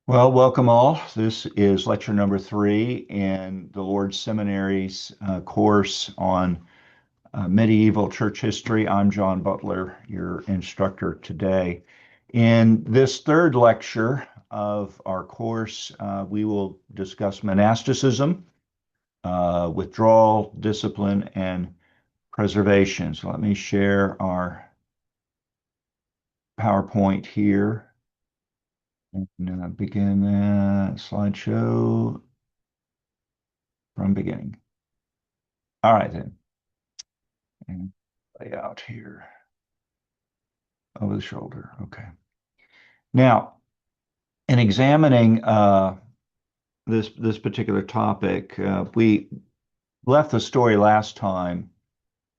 Well, welcome all. This is lecture number 3 in the Lord's Seminary's course on medieval church history. I'm John Butler, your instructor today. In this third lecture of our course, we will discuss monasticism, withdrawal, discipline, and preservation. So let me share our PowerPoint here and begin that slideshow from beginning. All right, then. And lay out here over the shoulder. Okay. Now, in examining this particular topic, we left the story last time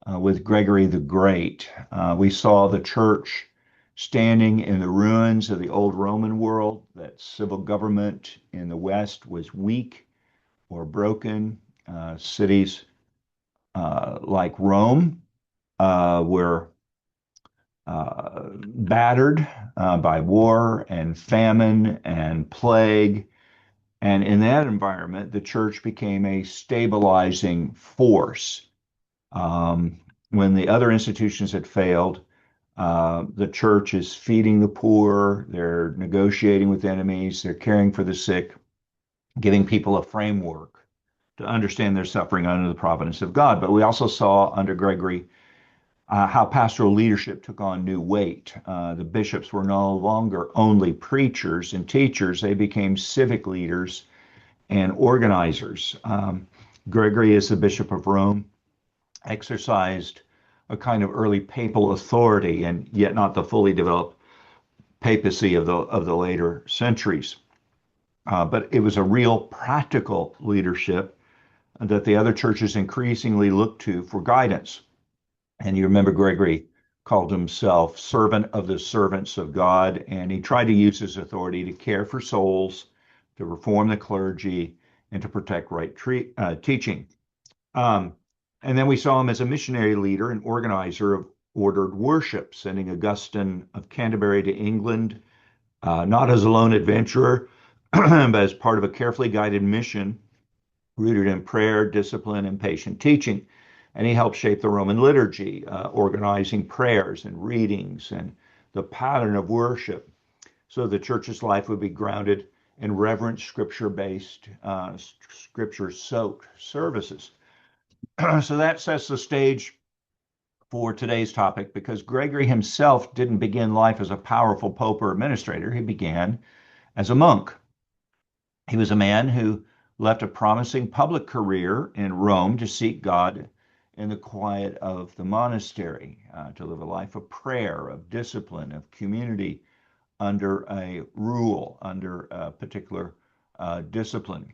with Gregory the Great. We saw the church standing in the ruins of the old Roman world, that civil government in the West was weak or broken. Cities like Rome were battered by war and famine and plague. And in that environment, the church became a stabilizing force. When the other institutions had failed, the church is feeding the poor, they're negotiating with enemies, they're caring for the sick, giving people a framework to understand their suffering under the providence of God. But we also saw under Gregory how pastoral leadership took on new weight. The bishops were no longer only preachers and teachers, they became civic leaders and organizers. Gregory, as the Bishop of Rome, exercised a kind of early papal authority, and yet not the fully developed papacy of the later centuries. But it was a real practical leadership that the other churches increasingly looked to for guidance. And you remember Gregory called himself servant of the servants of God, and he tried to use his authority to care for souls, to reform the clergy, and to protect right teaching. Um, and then we saw him as a missionary leader and organizer of ordered worship, sending Augustine of Canterbury to England, not as a lone adventurer, but as part of a carefully guided mission rooted in prayer, discipline, and patient teaching. And he helped shape the Roman liturgy, organizing prayers and readings and the pattern of worship so the church's life would be grounded in reverent scripture-based, scripture-soaked services. So that sets the stage for today's topic because Gregory himself didn't begin life as a powerful pope or administrator. He began as a monk. He was a man who left a promising public career in Rome to seek God in the quiet of the monastery, to live a life of prayer, of discipline, of community under a rule, under a particular discipline.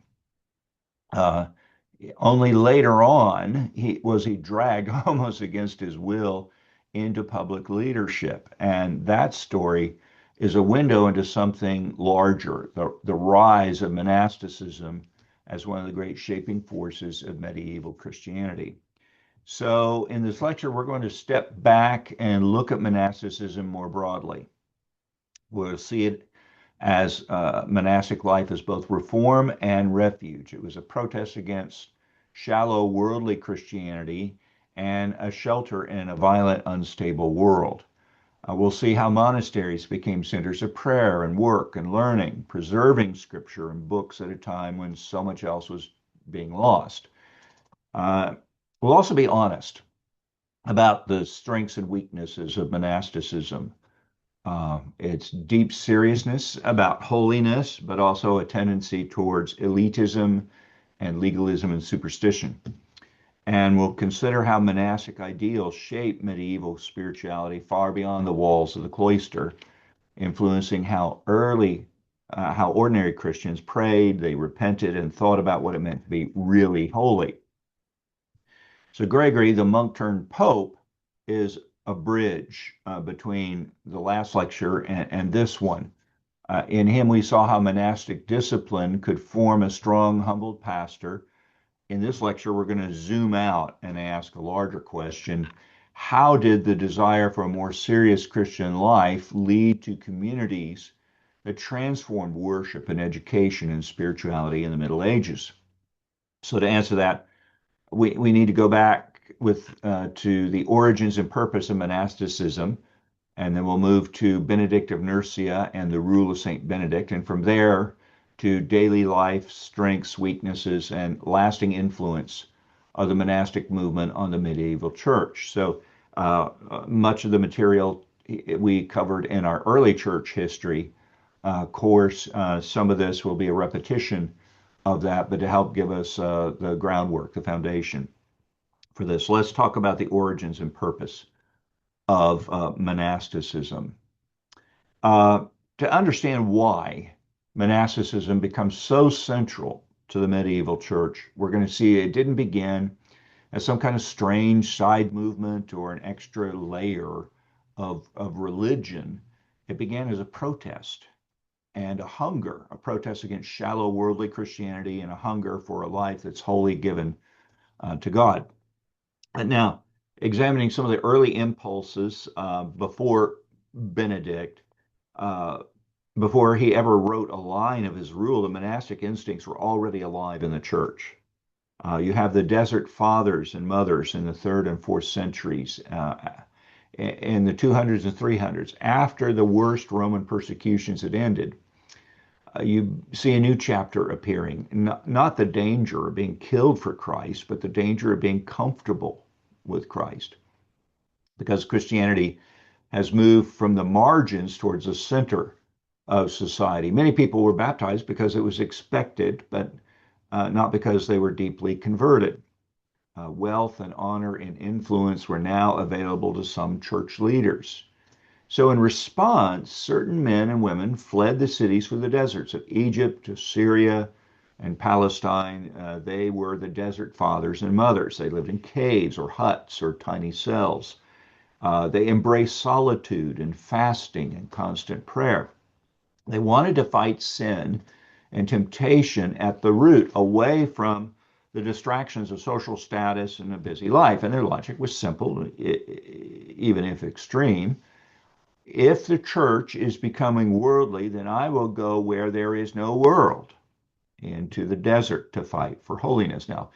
Only later on was he dragged almost against his will into public leadership. And that story is a window into something larger, the rise of monasticism as one of the great shaping forces of medieval Christianity. So in this lecture, we're going to step back and look at monasticism more broadly. We'll see it as monastic life as both reform and refuge. It was a protest against shallow worldly Christianity and a shelter in a violent, unstable world. We'll see how monasteries became centers of prayer and work and learning, preserving scripture and books at a time when so much else was being lost. We'll also be honest about the strengths and weaknesses of monasticism. Its deep seriousness about holiness, but also a tendency towards elitism and legalism and superstition. And we'll consider how monastic ideals shape medieval spirituality far beyond the walls of the cloister, influencing how ordinary Christians prayed, they repented, and thought about what it meant to be really holy. So Gregory, the monk turned pope, is a bridge between the last lecture and this one. In him, we saw how monastic discipline could form a strong, humbled pastor. In this lecture, we're going to zoom out and ask a larger question. How did the desire for a more serious Christian life lead to communities that transformed worship and education and spirituality in the Middle Ages. So to answer that, we need to go back to the origins and purpose of monasticism, and then we'll move to Benedict of Nursia and the rule of Saint Benedict, and from there to daily life, strengths, weaknesses, and lasting influence of the monastic movement on the medieval church. So much of the material we covered in our early church history course, some of this will be a repetition of that, but to help give us the groundwork, the foundation for this. Let's talk about the origins and purpose of monasticism. Uh, to understand why monasticism becomes so central to the medieval church, we're going to see it didn't begin as some kind of strange side movement or an extra layer of religion. It began as a protest and a hunger, a protest against shallow worldly Christianity and a hunger for a life that's wholly given to God. And now, examining some of the early impulses before Benedict, uh, before he ever wrote a line of his rule, the monastic instincts were already alive in the church. You have the desert fathers and mothers in the third and fourth centuries, in the 200s and 300s, after the worst Roman persecutions had ended. You see a new chapter appearing, not the danger of being killed for Christ, but the danger of being comfortable with Christ. Because Christianity has moved from the margins towards the center of society. Many people were baptized because it was expected, but not because they were deeply converted. Wealth and honor and influence were now available to some church leaders. So, in response, certain men and women fled the cities for the deserts of Egypt to Syria and Palestine. They were the desert fathers and mothers. They lived in caves or huts or tiny cells. They embraced solitude and fasting and constant prayer. They wanted to fight sin and temptation at the root, away from the distractions of social status and a busy life. And their logic was simple, even if extreme. If the church is becoming worldly, then I will go where there is no world, into the desert to fight for holiness. Now,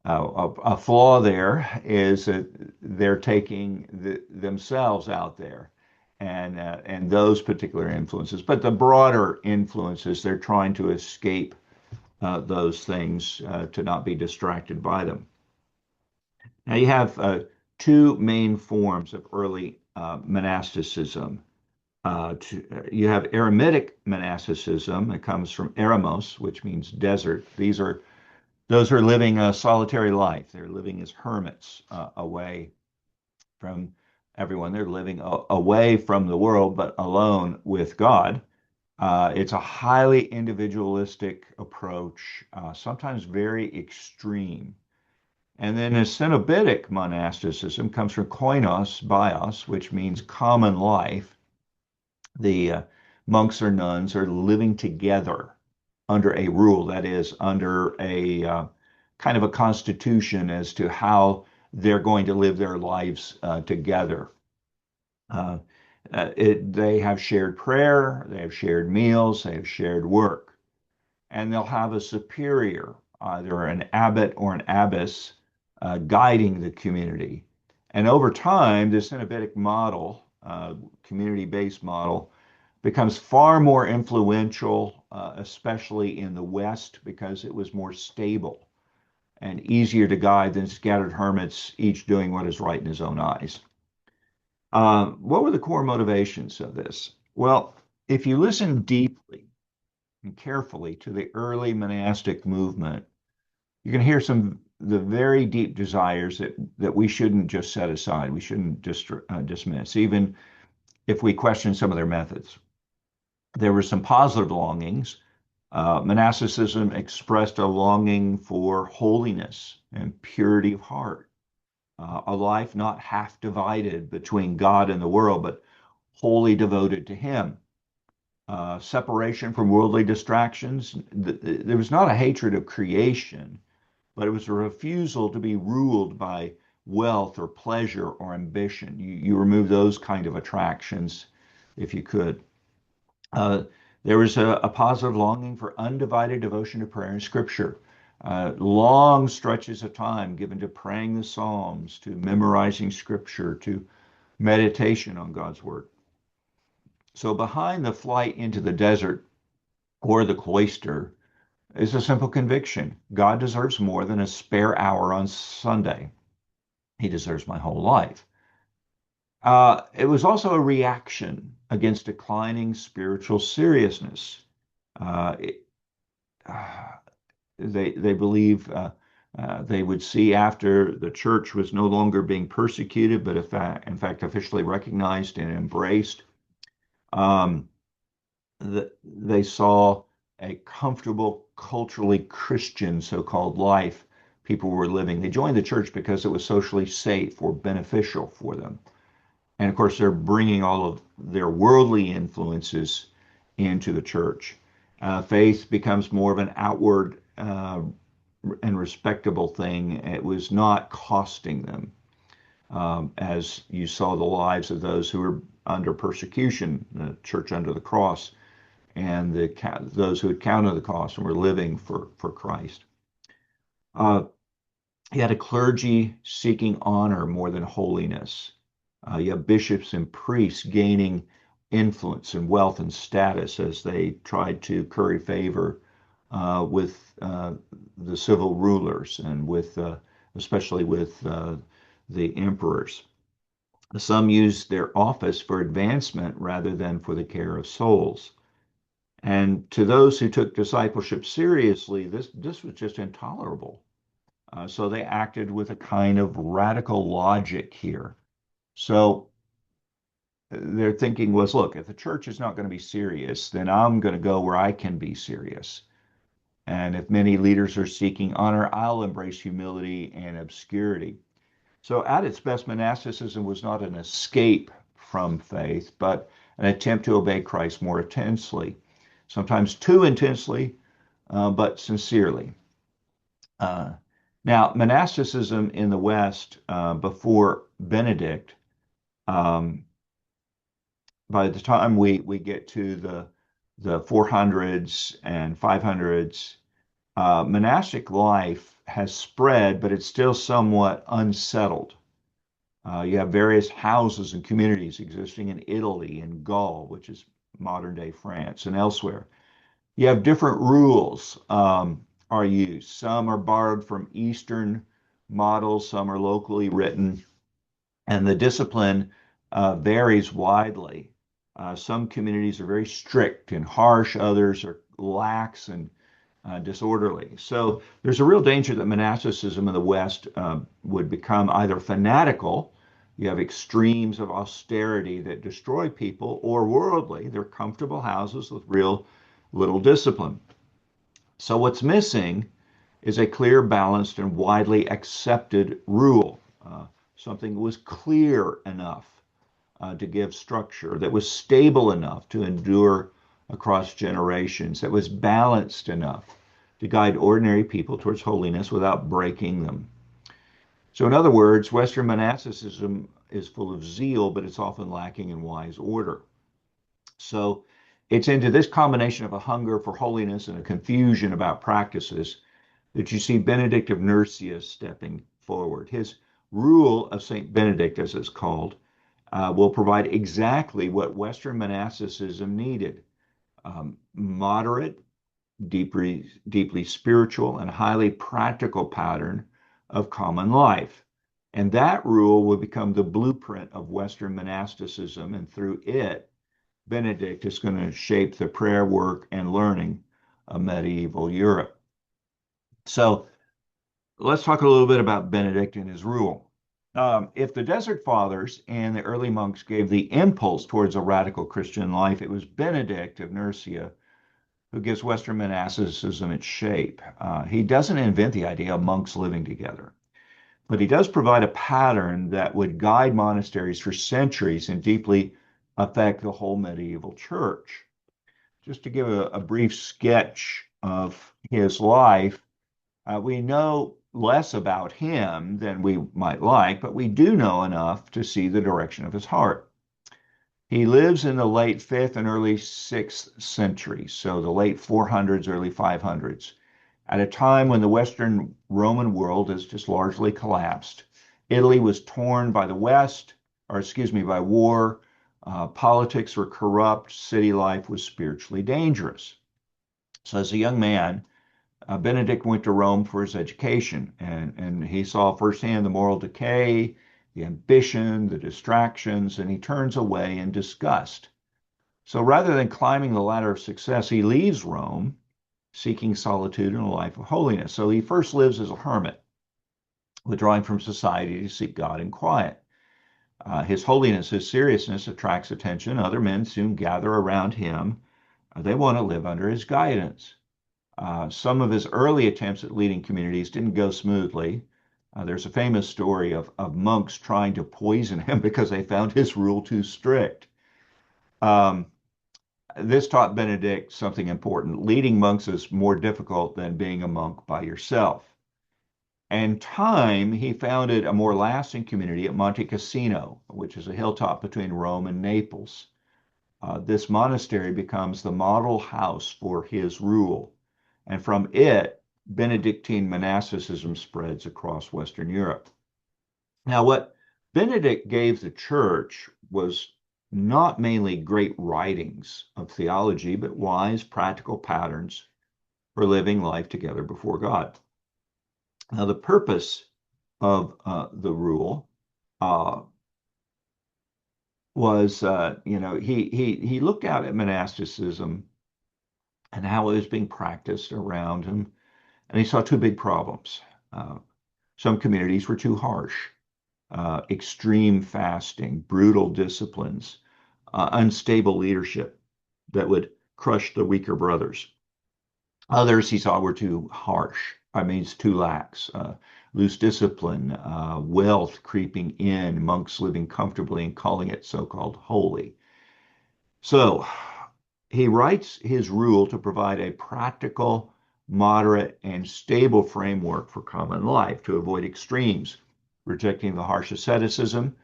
a flaw there is that they're taking themselves out there and those particular influences, but the broader influences, they're trying to escape those things to not be distracted by them. Now, you have two main forms of early monasticism. You have eremitic monasticism. It comes from eremos, which means desert. Those who are living a solitary life. They're living as hermits, away from everyone. They're living away from the world, but alone with God. It's a highly individualistic approach, sometimes very extreme. And then a cenobitic monasticism comes from koinos, bios, which means common life. The monks or nuns are living together under a rule, that is, under a kind of a constitution as to how they're going to live their lives together. Uh, they have shared prayer, they have shared meals, they have shared work, and they'll have a superior, either an abbot or an abbess, guiding the community. And over time, this Cenobitic model, community-based model, becomes far more influential, especially in the West, because it was more stable and easier to guide than scattered hermits, each doing what is right in his own eyes. What were the core motivations of this? Well, if you listen deeply and carefully to the early monastic movement, you can hear some the very deep desires that we shouldn't just set aside. We shouldn't dismiss, even if we question some of their methods. There were some positive longings. Monasticism expressed a longing for holiness and purity of heart, a life not half divided between God and the world, but wholly devoted to Him. Separation from worldly distractions. There was not a hatred of creation, but it was a refusal to be ruled by wealth or pleasure or ambition. You remove those kind of attractions if you could. There was a positive longing for undivided devotion to prayer and scripture. Long stretches of time given to praying the Psalms, to memorizing scripture, to meditation on God's word. So behind the flight into the desert or the cloister is a simple conviction. God deserves more than a spare hour on Sunday. He deserves my whole life. It was also a reaction against declining spiritual seriousness. Uh, it, uh, they believe they would see after the church was no longer being persecuted, but in fact officially recognized and embraced. Um, they saw a comfortable, culturally Christian so-called life people were living. They joined the church because it was socially safe or beneficial for them. And of course, they're bringing all of their worldly influences into the church. Faith becomes more of an outward and respectable thing. It was not costing them, as you saw the lives of those who were under persecution, the church under the cross, and those who had counted the cost and were living for Christ. Uh, you had a clergy seeking honor more than holiness. You have bishops and priests gaining influence and wealth and status as they tried to curry favor with the civil rulers and with, especially with the emperors. Some used their office for advancement rather than for the care of souls. And to those who took discipleship seriously, this was just intolerable. So they acted with a kind of radical logic here. So their thinking was, look, if the church is not going to be serious, then I'm going to go where I can be serious. And if many leaders are seeking honor, I'll embrace humility and obscurity. So at its best, monasticism was not an escape from faith, but an attempt to obey Christ more intensely, sometimes too intensely, but sincerely. Uh, Now, monasticism in the West before Benedict, um, by the time we get to the 400s and 500s, monastic life has spread, but it's still somewhat unsettled. You have various houses and communities existing in Italy and Gaul, which is modern day France, and elsewhere. You have different rules are used. Some are borrowed from Eastern models, some are locally written, and the discipline varies widely. Some communities are very strict and harsh, others are lax and disorderly. So there's a real danger that monasticism in the West would become either fanatical, you have extremes of austerity that destroy people, or worldly, they're comfortable houses with real little discipline. So what's missing is a clear, balanced, and widely accepted rule. Something that was clear enough to give structure, that was stable enough to endure across generations, that was balanced enough to guide ordinary people towards holiness without breaking them. So, in other words, Western monasticism is full of zeal, but it's often lacking in wise order. So, it's into this combination of a hunger for holiness and a confusion about practices that you see Benedict of Nursia stepping forward. His rule of St. Benedict, as it's called, will provide exactly what Western monasticism needed: moderate, deeply spiritual, and highly practical pattern of common life. And that rule will become the blueprint of Western monasticism, and through it, Benedict is going to shape the prayer work and learning of medieval Europe. So let's talk a little bit about Benedict and his rule. If the Desert Fathers and the early monks gave the impulse towards a radical Christian life, it was Benedict of Nursia who gives Western monasticism its shape. He doesn't invent the idea of monks living together, but he does provide a pattern that would guide monasteries for centuries and deeply affect the whole medieval church. Just to give a brief sketch of his life, we know less about him than we might like, but we do know enough to see the direction of his heart. He lives in the late 5th and early 6th centuries, so the late 400s, early 500s, at a time when the Western Roman world has just largely collapsed. Italy was torn by the West, or excuse me, by war. Politics were corrupt. City life was spiritually dangerous. So, as a young man, Benedict went to Rome for his education, and he saw firsthand the moral decay, the ambition, the distractions, and he turns away in disgust. So rather than climbing the ladder of success, he leaves Rome, seeking solitude and a life of holiness. So he first lives as a hermit, withdrawing from society to seek God in quiet. His holiness, his seriousness attracts attention. Other men soon gather around him. They want to live under his guidance. Some of his early attempts at leading communities didn't go smoothly. There's a famous story of monks trying to poison him because they found his rule too strict. Um, this taught Benedict something important. Leading monks is more difficult than being a monk by yourself. In time, he founded a more lasting community at Monte Cassino, which is a hilltop between Rome and Naples. This monastery becomes the model house for his rule, and from it, Benedictine monasticism spreads across Western Europe. Now, what Benedict gave the church was not mainly great writings of theology, but wise, practical patterns for living life together before God. Now, the purpose of the rule uh, was, he looked out at monasticism and how it was being practiced around him, and he saw two big problems. Uh, some communities were too harsh, extreme fasting, brutal disciplines, unstable leadership that would crush the weaker brothers. Others he saw were too harsh. I mean, it's too lax. Loose discipline, wealth creeping in, monks living comfortably and calling it so-called holy. So he writes his rule to provide a practical, moderate, and stable framework for common life to avoid extremes, rejecting the harsh asceticism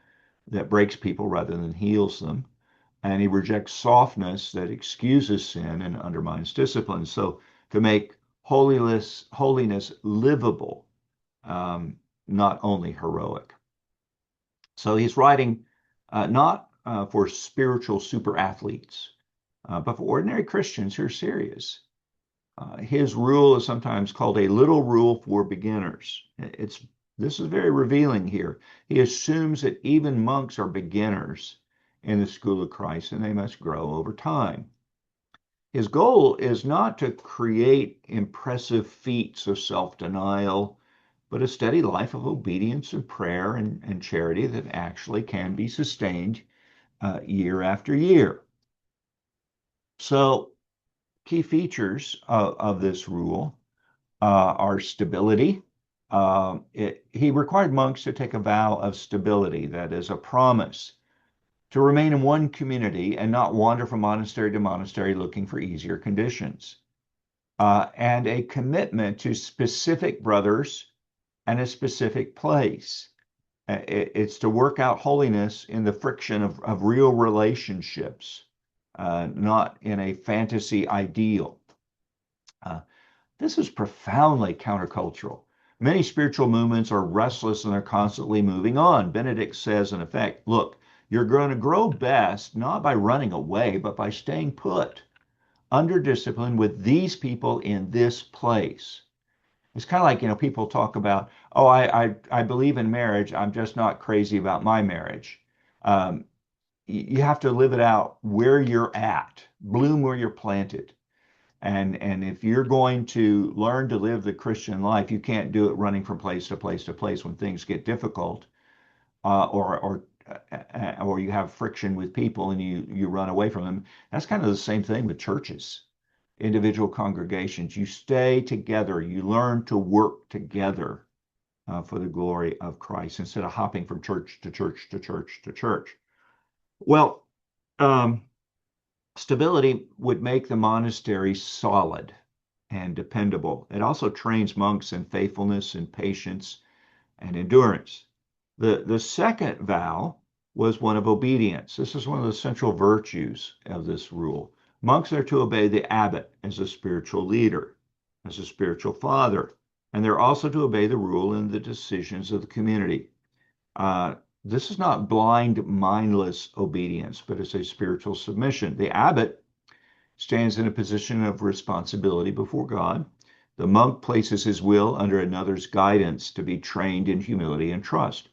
that breaks people rather than heals them. And he rejects softness that excuses sin and undermines discipline. So to make holiness livable, not only heroic. So he's writing not for spiritual super athletes, but for ordinary Christians who are serious. His rule is sometimes called a little rule for beginners. This is very revealing here. He assumes that even monks are beginners in the school of Christ and they must grow over time. His goal is not to create impressive feats of self-denial, but a steady life of obedience and prayer and charity that actually can be sustained year after year. So, key features of this rule are stability. He required monks to take a vow of stability, that is, a promise to remain in one community and not wander from monastery to monastery looking for easier conditions, and a commitment to specific brothers and a specific place. It's to work out holiness in the friction of real relationships, not in a fantasy ideal. Uh, this is profoundly countercultural. Many spiritual movements are restless and they're constantly moving on. Benedict says, in effect, look, you're going to grow best not by running away, but by staying put under discipline with these people in this place. It's kind of like, people talk about, oh, I believe in marriage. I'm just not crazy about my marriage. Um, you have to live it out where you're at, bloom where you're planted. And if you're going to learn to live the Christian life, you can't do it running from place to place to place when things get difficult, or you have friction with people and you run away from them. That's kind of the same thing with churches, individual congregations. You stay together, you learn to work together for the glory of Christ instead of hopping from church to church to church to church. Well, stability would make the monastery solid and dependable. It also trains monks in faithfulness and patience and endurance. The second vow was one of obedience. This is one of the central virtues of this rule. Monks are to obey the abbot as a spiritual leader, as a spiritual father, and they're also to obey the rule and the decisions of the community. Uh, this is not blind, mindless obedience, but it's a spiritual submission. The abbot stands in a position of responsibility before God. The monk places his will under another's guidance to be trained in humility and trust.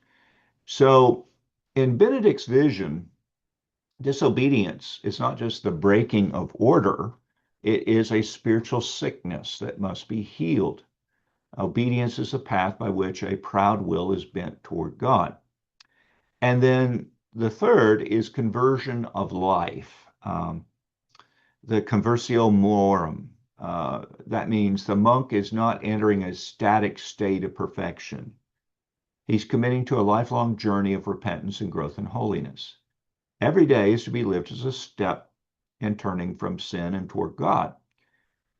So, in Benedict's vision, disobedience is not just the breaking of order, it is a spiritual sickness that must be healed. Obedience is a path by which a proud will is bent toward God. And then the third is conversion of life, the conversio morum. That means the monk is not entering a static state of perfection. He's committing to a lifelong journey of repentance and growth in holiness. Every day is to be lived as a step in turning from sin and toward God.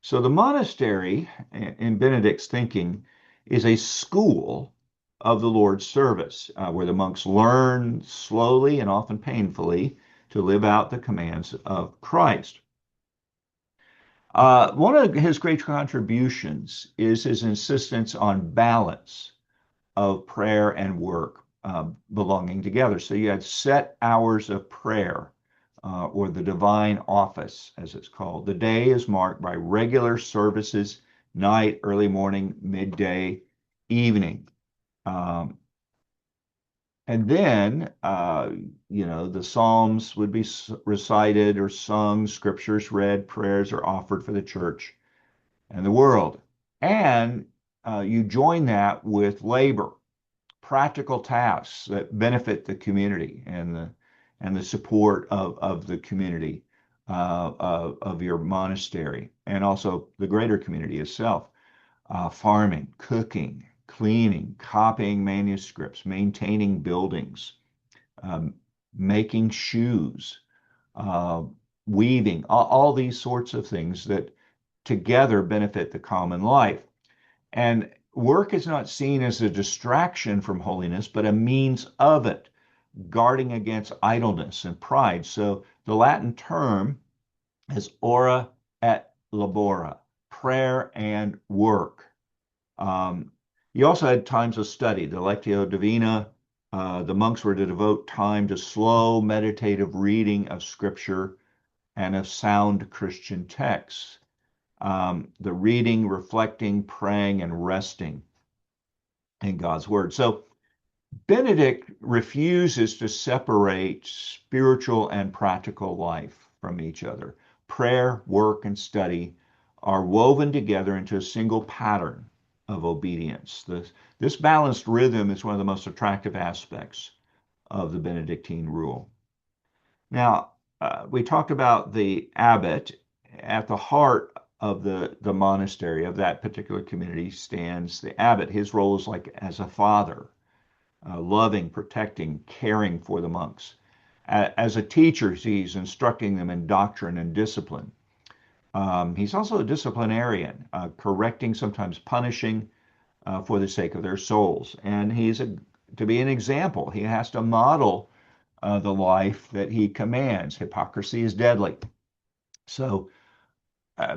So the monastery, in Benedict's thinking, is a school of the Lord's service, where the monks learn slowly and often painfully to live out the commands of Christ. One of his great contributions is his insistence on balance of prayer and work belonging together. So you had set hours of prayer, or the divine office, as it's called. The day is marked by regular services, night, early morning, midday, evening. Um, and then, the Psalms would be recited or sung, scriptures read, prayers are offered for the church and the world. And you join that with labor, practical tasks that benefit the community and the support of the community of your monastery, and also the greater community itself. Farming, cooking, cleaning, copying manuscripts, maintaining buildings, um, making shoes, uh, weaving, all these sorts of things that together benefit the common life. And work is not seen as a distraction from holiness, but a means of it, guarding against idleness and pride. So the Latin term is ora et labora, prayer and work. Um, you also had times of study, the Lectio Divina. The monks were to devote time to slow meditative reading of scripture and of sound Christian texts. The reading, reflecting, praying, and resting in God's word. So Benedict refuses to separate spiritual and practical life from each other. Prayer, work, and study are woven together into a single pattern of obedience. This balanced rhythm is one of the most attractive aspects of the Benedictine rule. Now, we talked about the abbot. At the heart of the monastery of that particular community stands the abbot. His role is like as a father, loving, protecting, caring for the monks. As a teacher, he's instructing them in doctrine and discipline. He's also a disciplinarian, correcting, sometimes punishing, for the sake of their souls. And to be an example. He has to model the life that he commands. Hypocrisy is deadly. So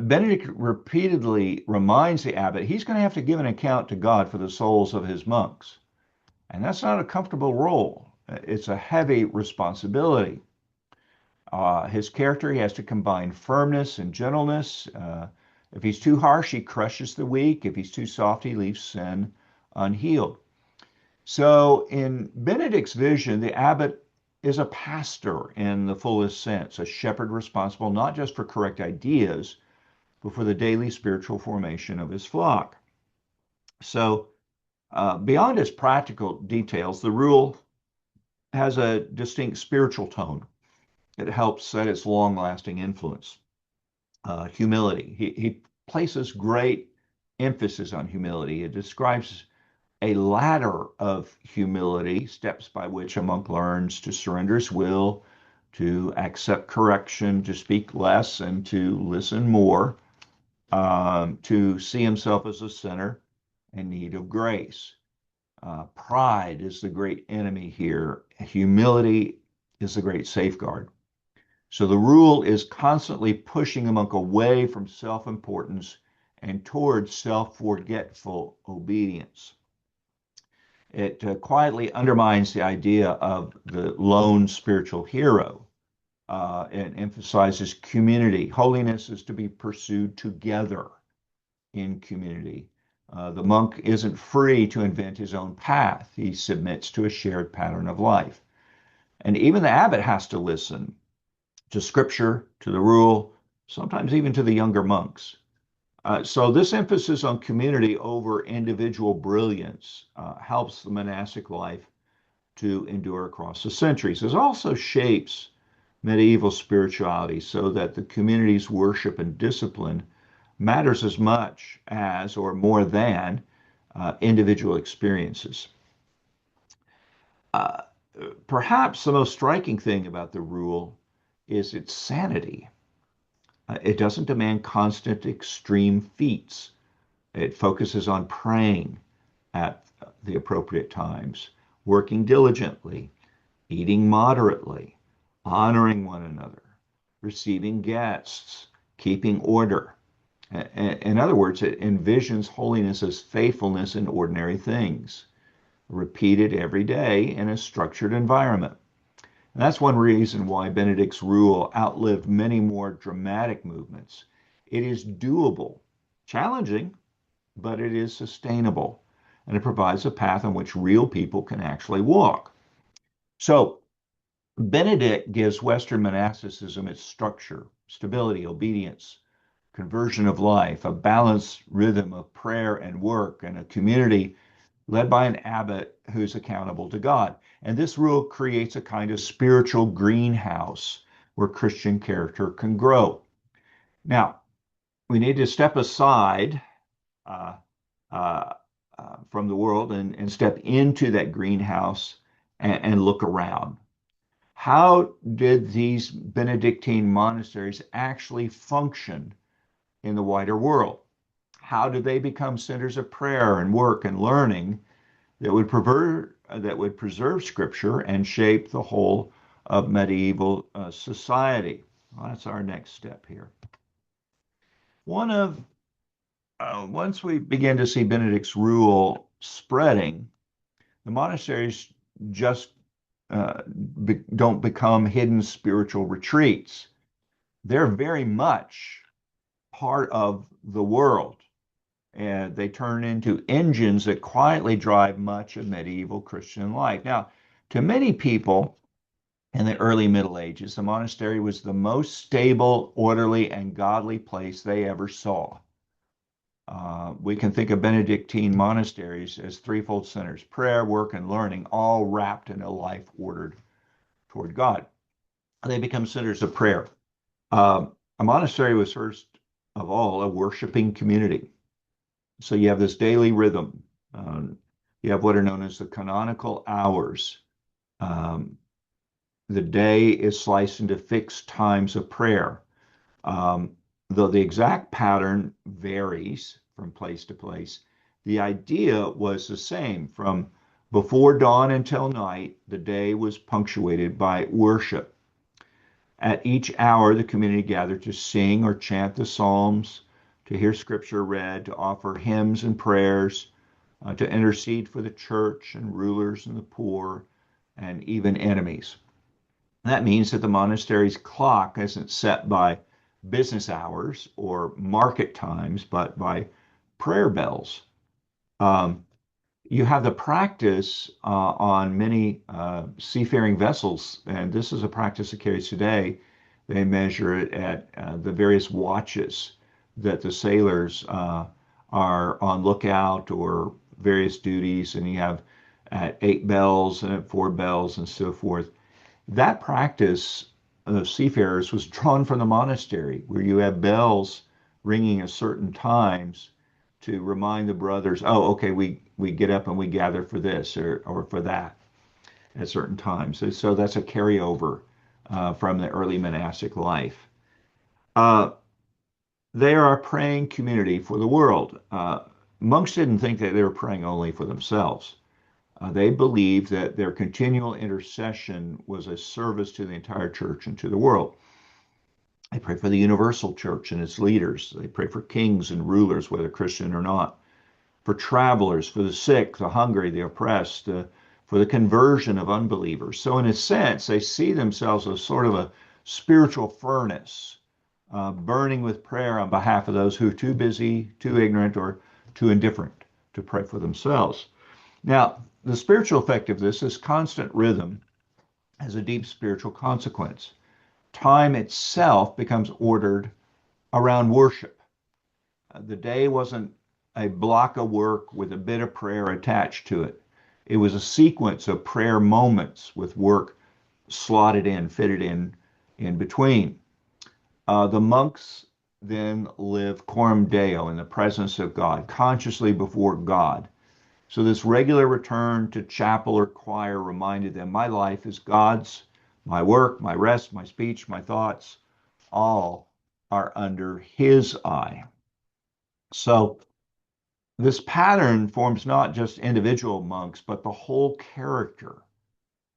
Benedict repeatedly reminds the abbot he's going to have to give an account to God for the souls of his monks. And that's not a comfortable role. It's a heavy responsibility. His character, he has to combine firmness and gentleness. If he's too harsh, he crushes the weak. If he's too soft, he leaves sin unhealed. So in Benedict's vision, the abbot is a pastor in the fullest sense, a shepherd responsible not just for correct ideas, but for the daily spiritual formation of his flock. So beyond its practical details, the rule has a distinct spiritual tone. It helps set its long-lasting influence. Humility. He places great emphasis on humility. It describes a ladder of humility, steps by which a monk learns to surrender his will, to accept correction, to speak less, and to listen more, to see himself as a sinner in need of grace. Pride is the great enemy here. Humility is the great safeguard. So the rule is constantly pushing the monk away from self-importance and towards self-forgetful obedience. It quietly undermines the idea of the lone spiritual hero. It emphasizes community. Holiness is to be pursued together in community. The monk isn't free to invent his own path. He submits to a shared pattern of life. And even the abbot has to listen to scripture, to the rule, sometimes even to the younger monks. So this emphasis on community over individual brilliance helps the monastic life to endure across the centuries. It also shapes medieval spirituality so that the community's worship and discipline matters as much as or more than individual experiences. Uh, Perhaps the most striking thing about the rule is its sanity. It doesn't demand constant extreme feats. It focuses on praying at the appropriate times, working diligently, eating moderately, honoring one another, receiving guests, keeping order. In other words, it envisions holiness as faithfulness in ordinary things, repeated every day in a structured environment. And that's one reason why Benedict's rule outlived many more dramatic movements. It is doable, challenging, but it is sustainable, and it provides a path on which real people can actually walk. So, Benedict gives Western monasticism its structure, stability, obedience, conversion of life, a balanced rhythm of prayer and work, and a community led by an abbot who's accountable to God. And this rule creates a kind of spiritual greenhouse where Christian character can grow. Now, we need to step aside uh, uh, from the world and step into that greenhouse and look around. How did these Benedictine monasteries actually function in the wider world? How did they become centers of prayer and work and learning that would preserve Scripture and shape the whole of medieval society? Well, that's our next step here. One of Once we begin to see Benedict's rule spreading, the monasteries just don't become hidden spiritual retreats. They're very much part of the world, and they turn into engines that quietly drive much of medieval Christian life. Now, to many people in the early Middle Ages, the monastery was the most stable, orderly, and godly place they ever saw. We can think of Benedictine monasteries as threefold centers: prayer, work, and learning, all wrapped in a life ordered toward God. They become centers of prayer. A monastery was first of all a worshiping community. So you have this daily rhythm. You have what are known as the canonical hours. Um, the day is sliced into fixed times of prayer. Um, though the exact pattern varies from place to place, the idea was the same. From before dawn until night, the day was punctuated by worship. At each hour, the community gathered to sing or chant the Psalms, to hear scripture read, to offer hymns and prayers, to intercede for the church and rulers and the poor and even enemies. That means that the monastery's clock isn't set by business hours or market times, but by prayer bells. Um, you have the practice on many seafaring vessels, and this is a practice that carries today. They measure it at the various watches that the sailors are on lookout or various duties, and you have at 8 bells and at 4 bells and so forth. That practice of seafarers was drawn from the monastery, where you have bells ringing at certain times to remind the brothers, oh, okay, we get up and we gather for this or for that at certain times. So that's a carryover from the early monastic life. Uh, they are a praying community for the world. Monks didn't think that they were praying only for themselves. They believed that their continual intercession was a service to the entire church and to the world. They pray for the universal church and its leaders. They pray for kings and rulers, whether Christian or not, for travelers, for the sick, the hungry, the oppressed, for the conversion of unbelievers. So, in a sense, they see themselves as sort of a spiritual furnace, burning with prayer on behalf of those who are too busy, too ignorant, or too indifferent to pray for themselves. Now, the spiritual effect of this is constant rhythm has a deep spiritual consequence. Time itself becomes ordered around worship. The day wasn't a block of work with a bit of prayer attached to it. It was a sequence of prayer moments with work slotted in, fitted in between. The monks then live coram Deo in the presence of God, consciously before God. So this regular return to chapel or choir reminded them, my life is God's, my work, my rest, my speech, my thoughts, all are under his eye. So this pattern forms not just individual monks, but the whole character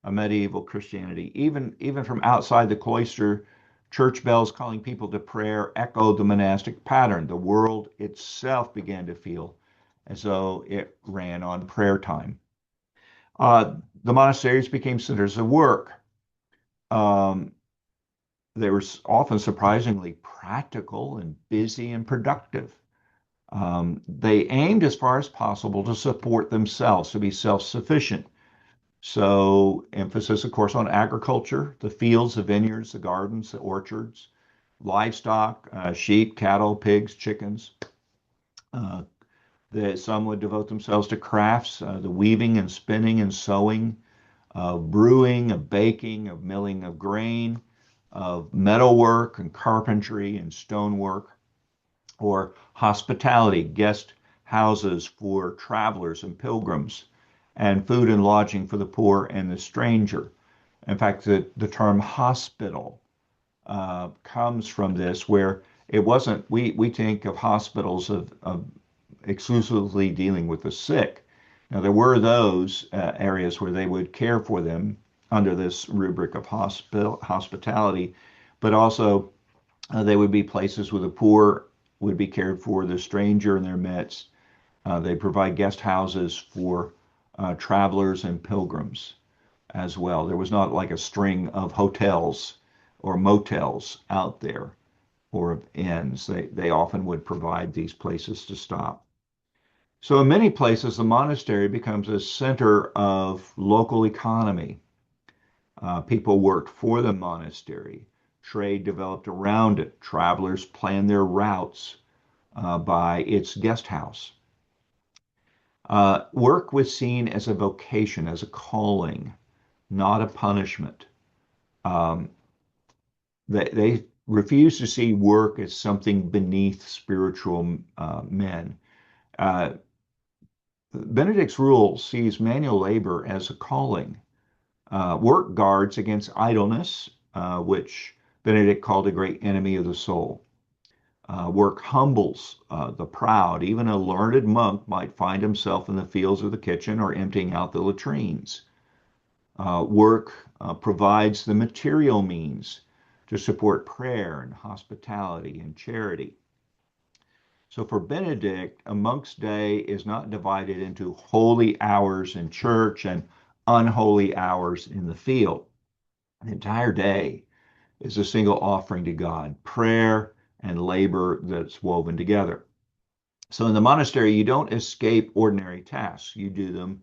of medieval Christianity. Even from outside the cloister, church bells calling people to prayer echoed the monastic pattern. The world itself began to feel as though it ran on prayer time. The monasteries became centers of work. Um, they were often surprisingly practical and busy and productive. They aimed as far as possible to support themselves, to be self-sufficient. So, emphasis, of course, on agriculture, the fields, the vineyards, the gardens, the orchards, livestock, sheep, cattle, pigs, chickens. Uh, some would devote themselves to crafts, the weaving and spinning and sewing, brewing, of baking, of milling of grain, of metalwork and carpentry and stonework, or hospitality, guest houses for travelers and pilgrims, and food and lodging for the poor and the stranger. In fact, the term hospital comes from this, where it wasn't, we think of hospitals of exclusively dealing with the sick. Now, there were those areas where they would care for them under this rubric of hospitality, but also they would be places where the poor would be cared for, the stranger in their midst. They provide guest houses for travelers and pilgrims as well. There was not like a string of hotels or motels out there or of inns. They often would provide these places to stop. So in many places, the monastery becomes a center of local economy. People worked for the monastery. Trade developed around it. Travelers planned their routes by its guest house. Work was seen as a vocation, as a calling, not a punishment. Um, they refused to see work as something beneath spiritual men. Uh, Benedict's rule sees manual labor as a calling. Work guards against idleness, which Benedict called a great enemy of the soul. Work humbles the proud. Even a learned monk might find himself in the fields of the kitchen or emptying out the latrines. Work provides the material means to support prayer and hospitality and charity. So for Benedict, a monk's day is not divided into holy hours in church and unholy hours in the field. The entire day is a single offering to God, prayer and labor that's woven together. So in the monastery, you don't escape ordinary tasks, you do them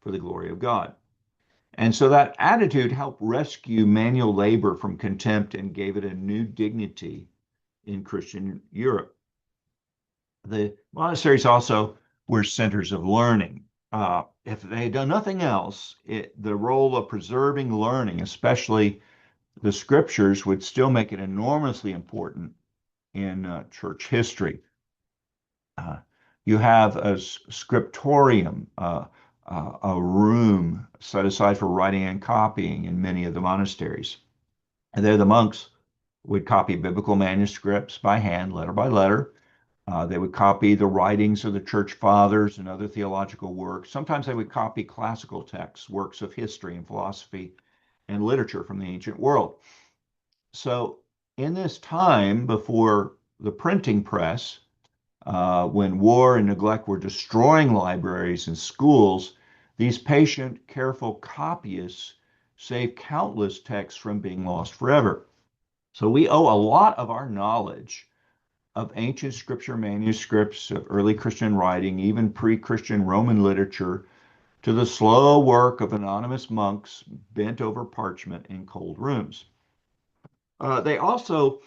for the glory of God. And so that attitude helped rescue manual labor from contempt and gave it a new dignity in Christian Europe. The monasteries also were centers of learning. If they had done nothing else, the role of preserving learning, especially the scriptures, would still make it enormously important in church history. Uh, you have a scriptorium, a room set aside for writing and copying in many of the monasteries. And there the monks would copy biblical manuscripts by hand, letter by letter. They would copy the writings of the church fathers and other theological works. Sometimes they would copy classical texts, works of history and philosophy and literature from the ancient world. So, in this time before the printing press, when war and neglect were destroying libraries and schools, these patient, careful copyists saved countless texts from being lost forever. So we owe a lot of our knowledge of ancient scripture manuscripts, of early Christian writing, even pre-Christian Roman literature, to the slow work of anonymous monks bent over parchment in cold rooms. They also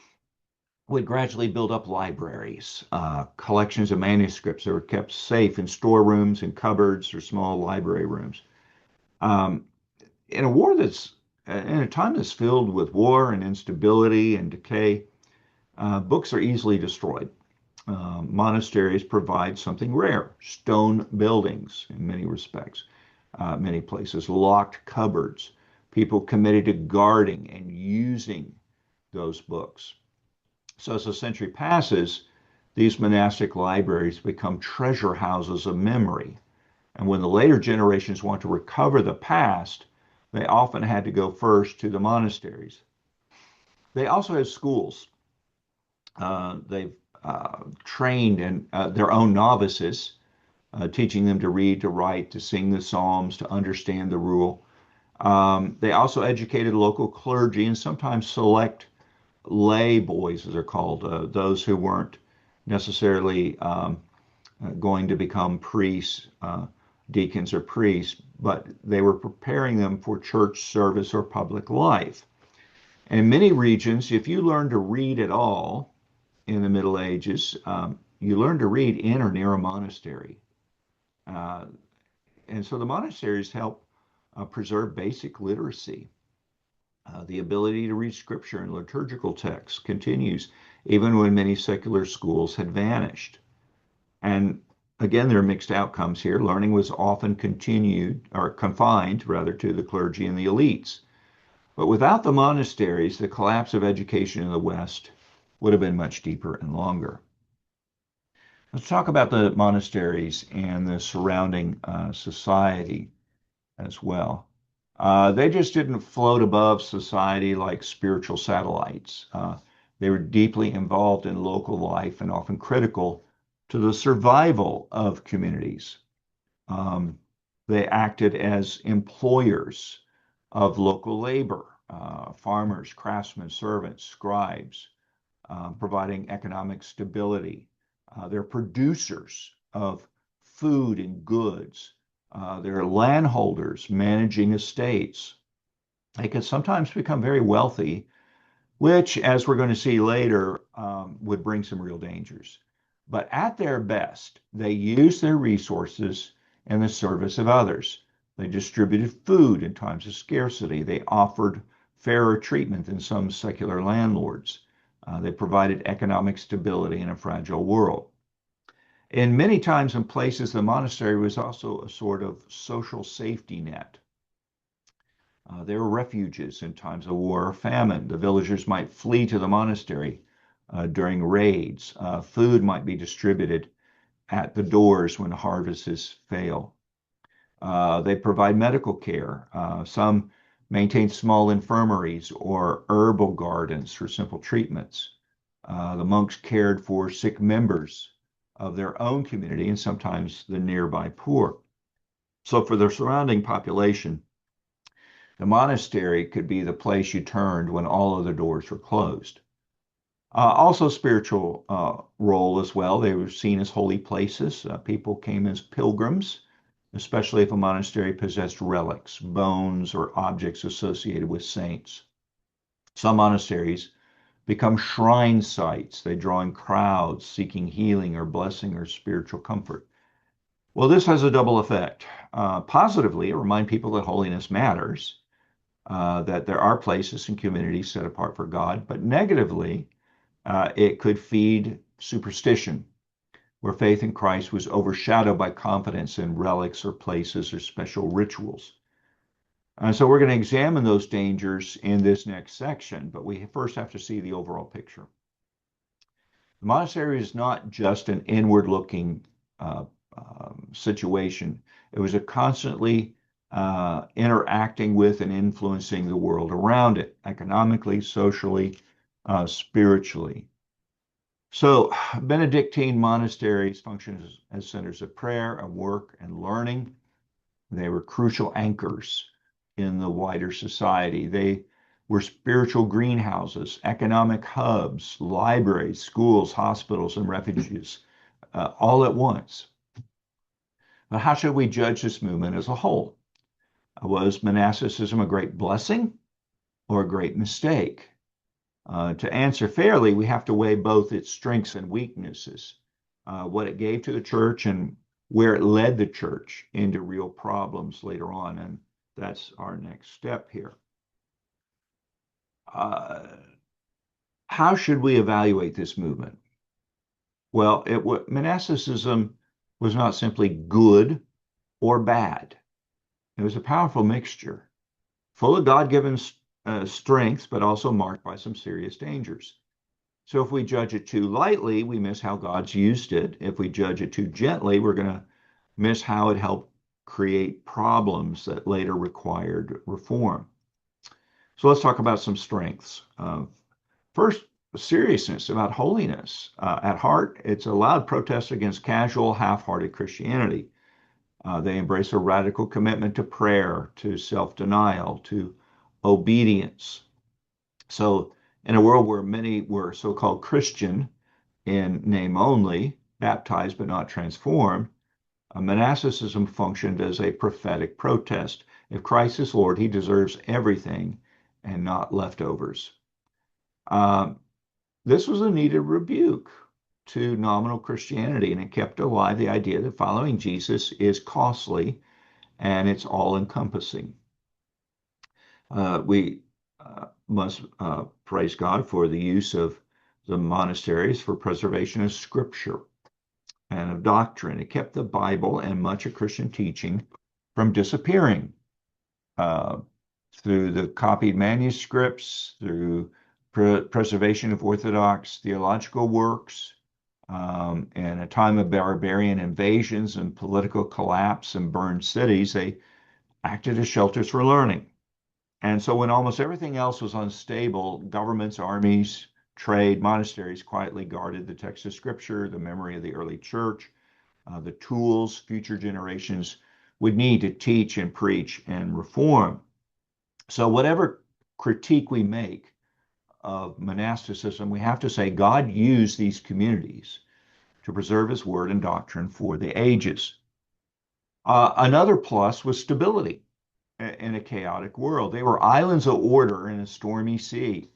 would gradually build up libraries, collections of manuscripts that were kept safe in storerooms and cupboards or small library rooms. Um, in a war that's in a time that's filled with war and instability and decay, books are easily destroyed. Monasteries provide something rare: stone buildings in many respects, many places, locked cupboards, people committed to guarding and using those books. So as the century passes, these monastic libraries become treasure houses of memory. And when the later generations want to recover the past, they often had to go first to the monasteries. They also have schools. They've trained in their own novices, teaching them to read, to write, to sing the Psalms, to understand the rule. They also educated local clergy and sometimes select lay boys, as they're called, those who weren't necessarily going to become priests, deacons, or priests, but they were preparing them for church service or public life. And in many regions, if you learn to read at all in the Middle Ages, you learn to read in or near a monastery. Uh, and so the monasteries help preserve basic literacy. The ability to read scripture and liturgical texts continues even when many secular schools had vanished. And again, there are mixed outcomes here. Learning was often continued or confined rather to the clergy and the elites. But without the monasteries, the collapse of education in the West would have been much deeper and longer. Let's talk about the monasteries and the surrounding society as well. They just didn't float above society like spiritual satellites. They were deeply involved in local life and often critical to the survival of communities. Um, they acted as employers of local labor, farmers, craftsmen, servants, scribes, providing economic stability. They're producers of food and goods. They're landholders managing estates. They can sometimes become very wealthy, which, as we're going to see later, would bring some real dangers. But at their best, they used their resources in the service of others. They distributed food in times of scarcity. They offered fairer treatment than some secular landlords. They provided economic stability in a fragile world. In many times and places, the monastery was also a sort of social safety net. There were refuges in times of war or famine. The villagers might flee to the monastery during raids. Food might be distributed at the doors when harvests fail. They provide medical care. Some maintain small infirmaries or herbal gardens for simple treatments. The monks cared for sick members of their own community and sometimes the nearby poor. So for the surrounding population, the monastery could be the place you turned when all other doors were closed. Also, spiritual role as well. They were seen as holy places. People came as pilgrims, especially if a monastery possessed relics, bones, or objects associated with saints. Some monasteries become shrine sites. They draw in crowds seeking healing or blessing or spiritual comfort. Well, this has a double effect. Positively, it reminds people that holiness matters, that there are places and communities set apart for God, but negatively, it could feed superstition, where faith in Christ was overshadowed by confidence in relics or places or special rituals. So we're going to examine those dangers in this next section, but we first have to see the overall picture. The monastery is not just an inward-looking uh, situation. It was a constantly interacting with and influencing the world around it, economically, socially, spiritually. So, Benedictine monasteries functioned as centers of prayer and work and learning. They were crucial anchors in the wider society. They were spiritual greenhouses, economic hubs, libraries, schools, hospitals, and refuges, all at once. But how should we judge this movement as a whole? Was monasticism a great blessing or a great mistake? To answer fairly, we have to weigh both its strengths and weaknesses, what it gave to the church and where it led the church into real problems later on. And that's our next step here. How should we evaluate this movement? Well, monasticism was not simply good or bad. It was a powerful mixture, full of God-given strengths, but also marked by some serious dangers. So if we judge it too lightly, we miss how God's used it. If we judge it too gently, we're going to miss how it helped create problems that later required reform. So let's talk about some strengths. First, seriousness about holiness. At heart, it's a loud protest against casual, half-hearted Christianity. They embrace a radical commitment to prayer, to self-denial, to obedience. So in a world where many were so-called Christian in name only, baptized but not transformed, monasticism functioned as a prophetic protest. If Christ is Lord, he deserves everything and not leftovers. This was a needed rebuke to nominal Christianity, and it kept alive the idea that following Jesus is costly and it's all-encompassing. We must praise God for the use of the monasteries for preservation of scripture and of doctrine. It kept the Bible and much of Christian teaching from disappearing through the copied manuscripts, through preservation of orthodox theological works. In a time of barbarian invasions and political collapse and burned cities, they acted as shelters for learning. And so when almost everything else was unstable, governments, armies, trade, monasteries quietly guarded the text of scripture, the memory of the early church, the tools future generations would need to teach and preach and reform. So whatever critique we make of monasticism, we have to say God used these communities to preserve his word and doctrine for the ages. Another plus was stability in a chaotic world. They were islands of order in a stormy sea.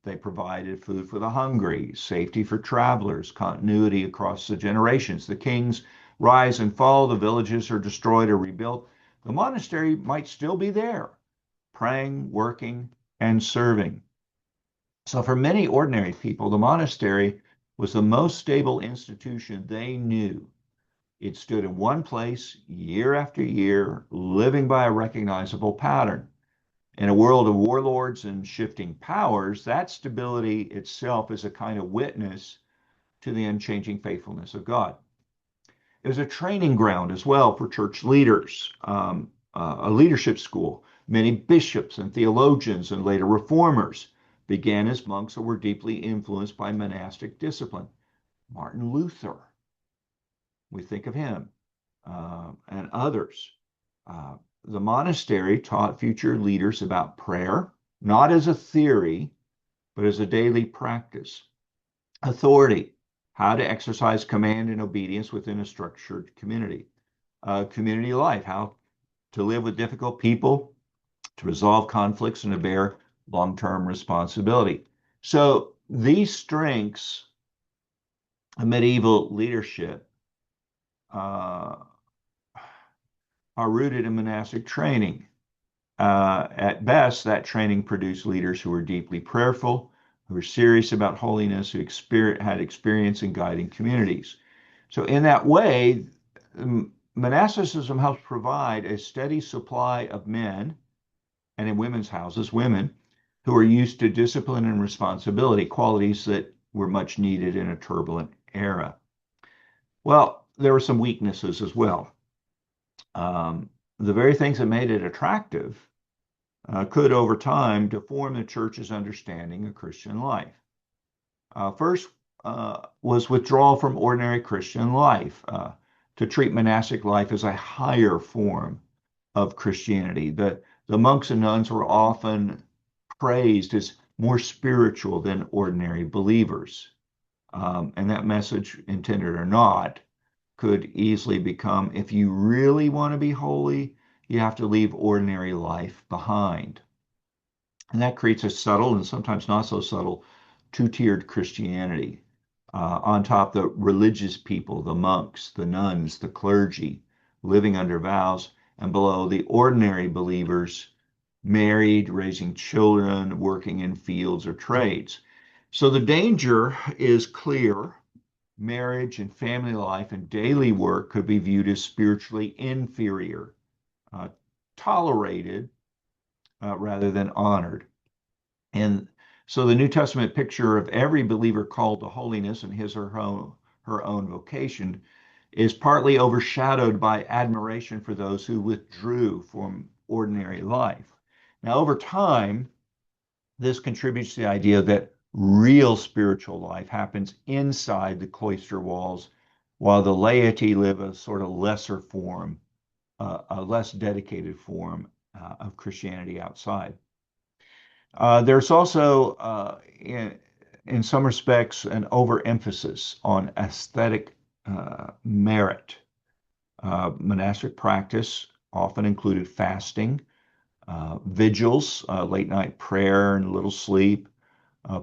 They provided food for the hungry, safety for travelers, continuity across the generations. The kings rise and fall, the villages are destroyed or rebuilt. The monastery might still be there, praying, working, and serving. So for many ordinary people, the monastery was the most stable institution they knew. It stood in one place year after year, living by a recognizable pattern. In a world of warlords and shifting powers, that stability itself is a kind of witness to the unchanging faithfulness of God. It was a training ground as well for church leaders, a leadership school. Many bishops and theologians and later reformers began as monks or were deeply influenced by monastic discipline. Martin Luther, we think of him, and others. The monastery taught future leaders about prayer, not as a theory, but as a daily practice. Authority, how to exercise command and obedience within a structured community. Community life, how to live with difficult people, to resolve conflicts, and to bear long-term responsibility. So these strengths of medieval leadership are rooted in monastic training. At best, that training produced leaders who were deeply prayerful, who were serious about holiness, who had experience in guiding communities. So in that way, monasticism helps provide a steady supply of men, and in women's houses, women, who are used to discipline and responsibility, qualities that were much needed in a turbulent era. Well, there were some weaknesses as well. The very things that made it attractive could, over time, deform the church's understanding of Christian life. First was withdrawal from ordinary Christian life to treat monastic life as a higher form of Christianity. The monks and nuns were often praised as more spiritual than ordinary believers. And that message, intended or not, could easily become, if you really want to be holy, you have to leave ordinary life behind. And that creates a subtle and sometimes not so subtle two-tiered Christianity. On top, the religious people, the monks, the nuns, the clergy, living under vows, and below, the ordinary believers, married, raising children, working in fields or trades. So the danger is clear. Marriage and family life and daily work could be viewed as spiritually inferior, tolerated rather than honored. And so the New Testament picture of every believer called to holiness in his or her own vocation is partly overshadowed by admiration for those who withdrew from ordinary life. Now, over time, this contributes to the idea that real spiritual life happens inside the cloister walls, while the laity live a sort of lesser form, a less dedicated form of Christianity outside. There's also, in some respects, an overemphasis on aesthetic merit. Monastic practice often included fasting, vigils, late night prayer and little sleep,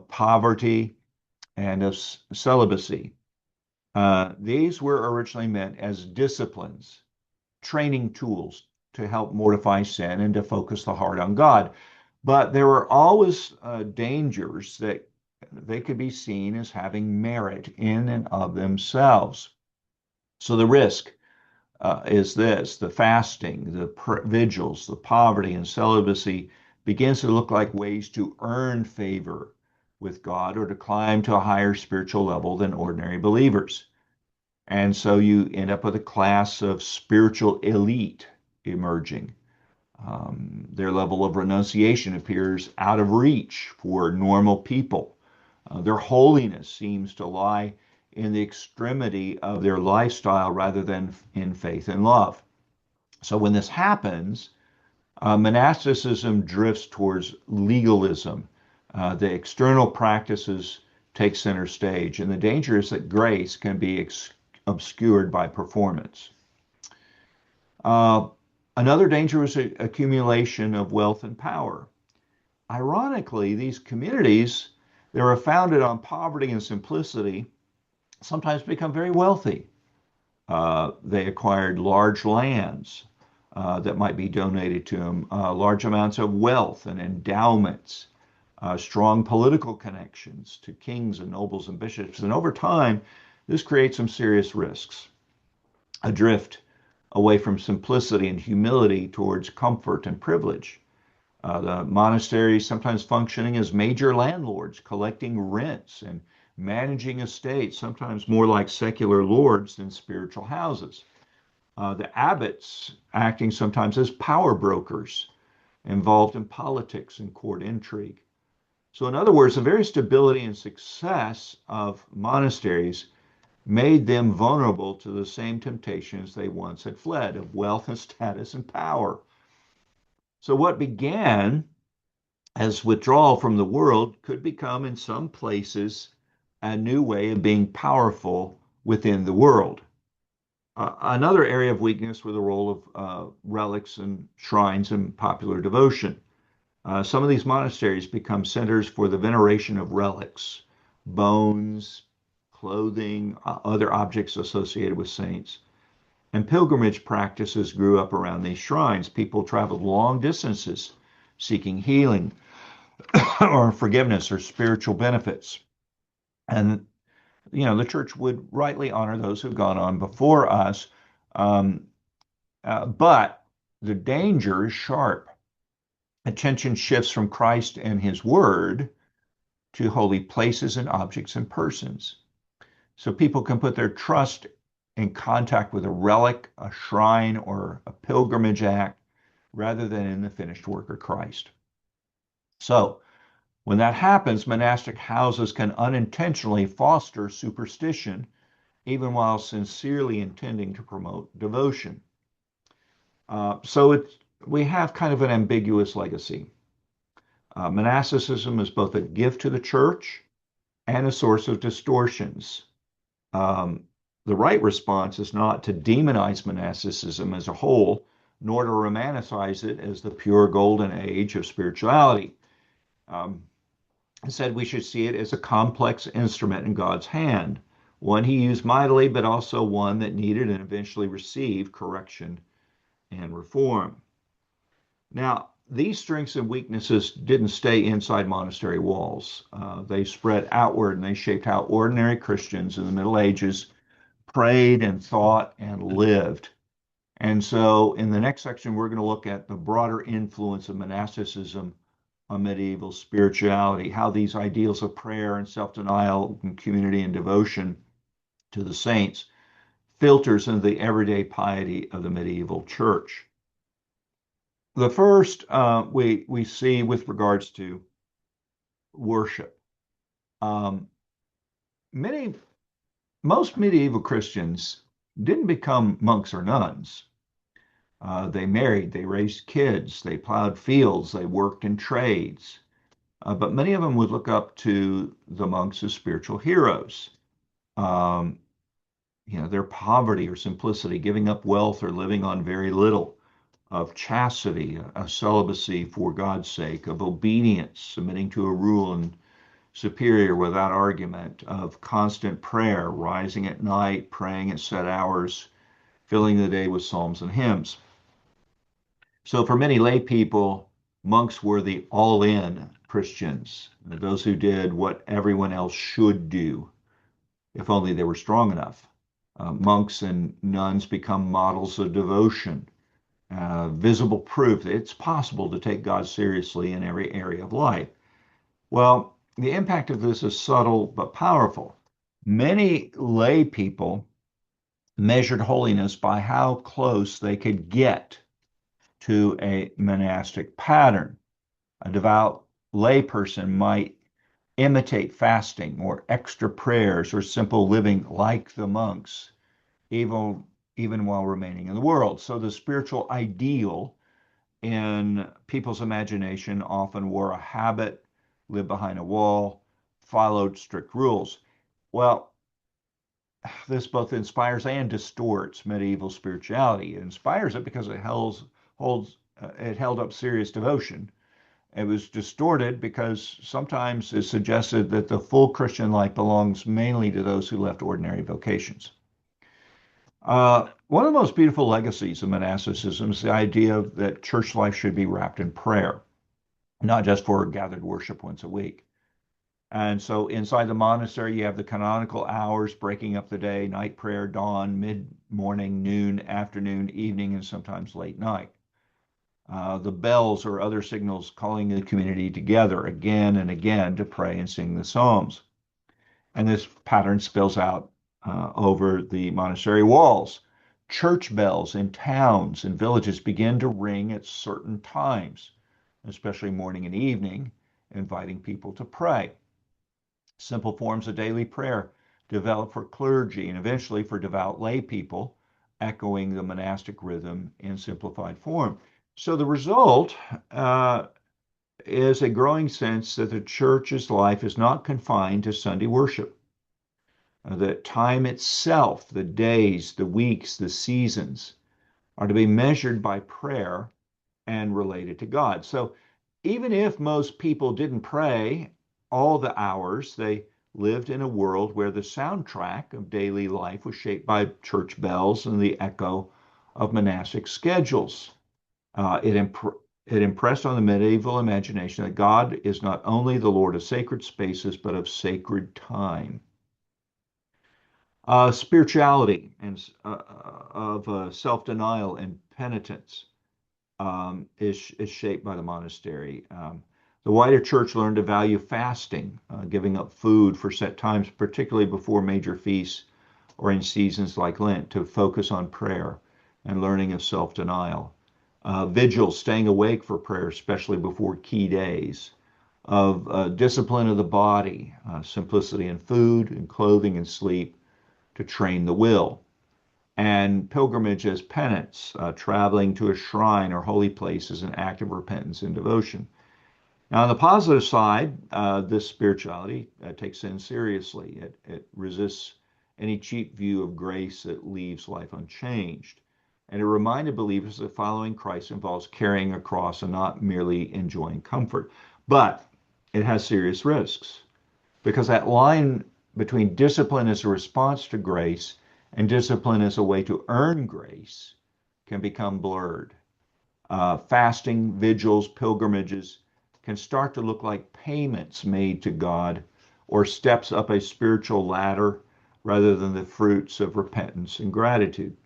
poverty, and of celibacy. These were originally meant as disciplines, training tools to help mortify sin and to focus the heart on God. But there were always dangers that they could be seen as having merit in and of themselves. So the risk is this: the fasting, the vigils, the poverty, and celibacy begins to look like ways to earn favor with God or to climb to a higher spiritual level than ordinary believers. And so you end up with a class of spiritual elite emerging. Their level of renunciation appears out of reach for normal people. Their holiness seems to lie in the extremity of their lifestyle rather than in faith and love. So when this happens, monasticism drifts towards legalism. The external practices take center stage, and the danger is that grace can be obscured by performance. Another danger is accumulation of wealth and power. Ironically, these communities that are founded on poverty and simplicity sometimes become very wealthy. They acquired large lands that might be donated to them, large amounts of wealth and endowments, strong political connections to kings and nobles and bishops. And over time, this creates some serious risks. A drift away from simplicity and humility towards comfort and privilege. The monasteries sometimes functioning as major landlords, collecting rents and managing estates, sometimes more like secular lords than spiritual houses. The abbots acting sometimes as power brokers, involved in politics and court intrigue. So, in other words, the very stability and success of monasteries made them vulnerable to the same temptations they once had fled, of wealth and status and power. So what began as withdrawal from the world could become, in some places, a new way of being powerful within the world. Another area of weakness was the role of relics and shrines in popular devotion. Some of these monasteries become centers for the veneration of relics, bones, clothing, other objects associated with saints. And pilgrimage practices grew up around these shrines. People traveled long distances seeking healing or forgiveness or spiritual benefits. And, the church would rightly honor those who've gone on before us. But the danger is sharp. Attention shifts from Christ and his word to holy places and objects and persons. So people can put their trust in contact with a relic, a shrine, or a pilgrimage act rather than in the finished work of Christ. So when that happens, monastic houses can unintentionally foster superstition, even while sincerely intending to promote devotion. So we have kind of an ambiguous legacy. Monasticism is both a gift to the church and a source of distortions. Um, the right response is not to demonize monasticism as a whole, nor to romanticize it as the pure golden age of spirituality. Um, Instead, we should see it as a complex instrument in God's hand, one he used mightily, but also one that needed and eventually received correction and reform. Now, these strengths and weaknesses didn't stay inside monastery walls. They spread outward and they shaped how ordinary Christians in the Middle Ages prayed and thought and lived. And so, in the next section, we're going to look at the broader influence of monasticism on medieval spirituality, how these ideals of prayer and self denial and community and devotion to the saints filters into the everyday piety of the medieval church. The first we see with regards to worship. Um, many Most medieval Christians didn't become monks or nuns. They married, they raised kids, they plowed fields, they worked in trades. But many of them would look up to the monks as spiritual heroes. Um, their poverty or simplicity, giving up wealth or living on very little, of chastity, a celibacy for God's sake, of obedience, submitting to a rule and superior without argument, of constant prayer, rising at night, praying at set hours, filling the day with psalms and hymns. So for many lay people, monks were the all-in Christians, those who did what everyone else should do, if only they were strong enough. Monks and nuns become models of devotion, visible proof that it's possible to take God seriously in every area of life. Well, the impact of this is subtle but powerful. Many lay people measured holiness by how close they could get to a monastic pattern. A devout layperson might imitate fasting or extra prayers or simple living like the monks, even, even while remaining in the world. So the spiritual ideal in people's imagination often wore a habit, lived behind a wall, followed strict rules. Well, this both inspires and distorts medieval spirituality. It inspires it because it held up serious devotion. It was distorted because sometimes it suggested that the full Christian life belongs mainly to those who left ordinary vocations. One of the most beautiful legacies of monasticism is the idea that church life should be wrapped in prayer, not just for gathered worship once a week. And so inside the monastery, you have the canonical hours breaking up the day, night prayer, dawn, mid-morning, noon, afternoon, evening, and sometimes late night. The bells or other signals calling the community together again and again to pray and sing the Psalms. And this pattern spills out over the monastery walls. Church bells in towns and villages begin to ring at certain times, especially morning and evening, inviting people to pray. Simple forms of daily prayer develop for clergy and eventually for devout lay people, echoing the monastic rhythm in simplified form. So the result is a growing sense that the church's life is not confined to Sunday worship. The time itself, the days, the weeks, the seasons, are to be measured by prayer and related to God. So even if most people didn't pray all the hours, they lived in a world where the soundtrack of daily life was shaped by church bells and the echo of monastic schedules. It impressed on the medieval imagination that God is not only the Lord of sacred spaces, but of sacred time. Spirituality and of self-denial and penitence is shaped by the monastery. The wider church learned to value fasting, giving up food for set times, particularly before major feasts or in seasons like Lent, to focus on prayer and learning of self-denial. Vigil, staying awake for prayer, especially before key days. Of discipline of the body, simplicity in food and clothing and sleep to train the will. And pilgrimage as penance, traveling to a shrine or holy place as an act of repentance and devotion. Now, on the positive side, this spirituality takes sin seriously. It resists any cheap view of grace that leaves life unchanged. And it reminded believers that following Christ involves carrying a cross and not merely enjoying comfort. But it has serious risks because that line between discipline as a response to grace and discipline as a way to earn grace can become blurred. Fasting, vigils, pilgrimages can start to look like payments made to God or steps up a spiritual ladder rather than the fruits of repentance and gratitude.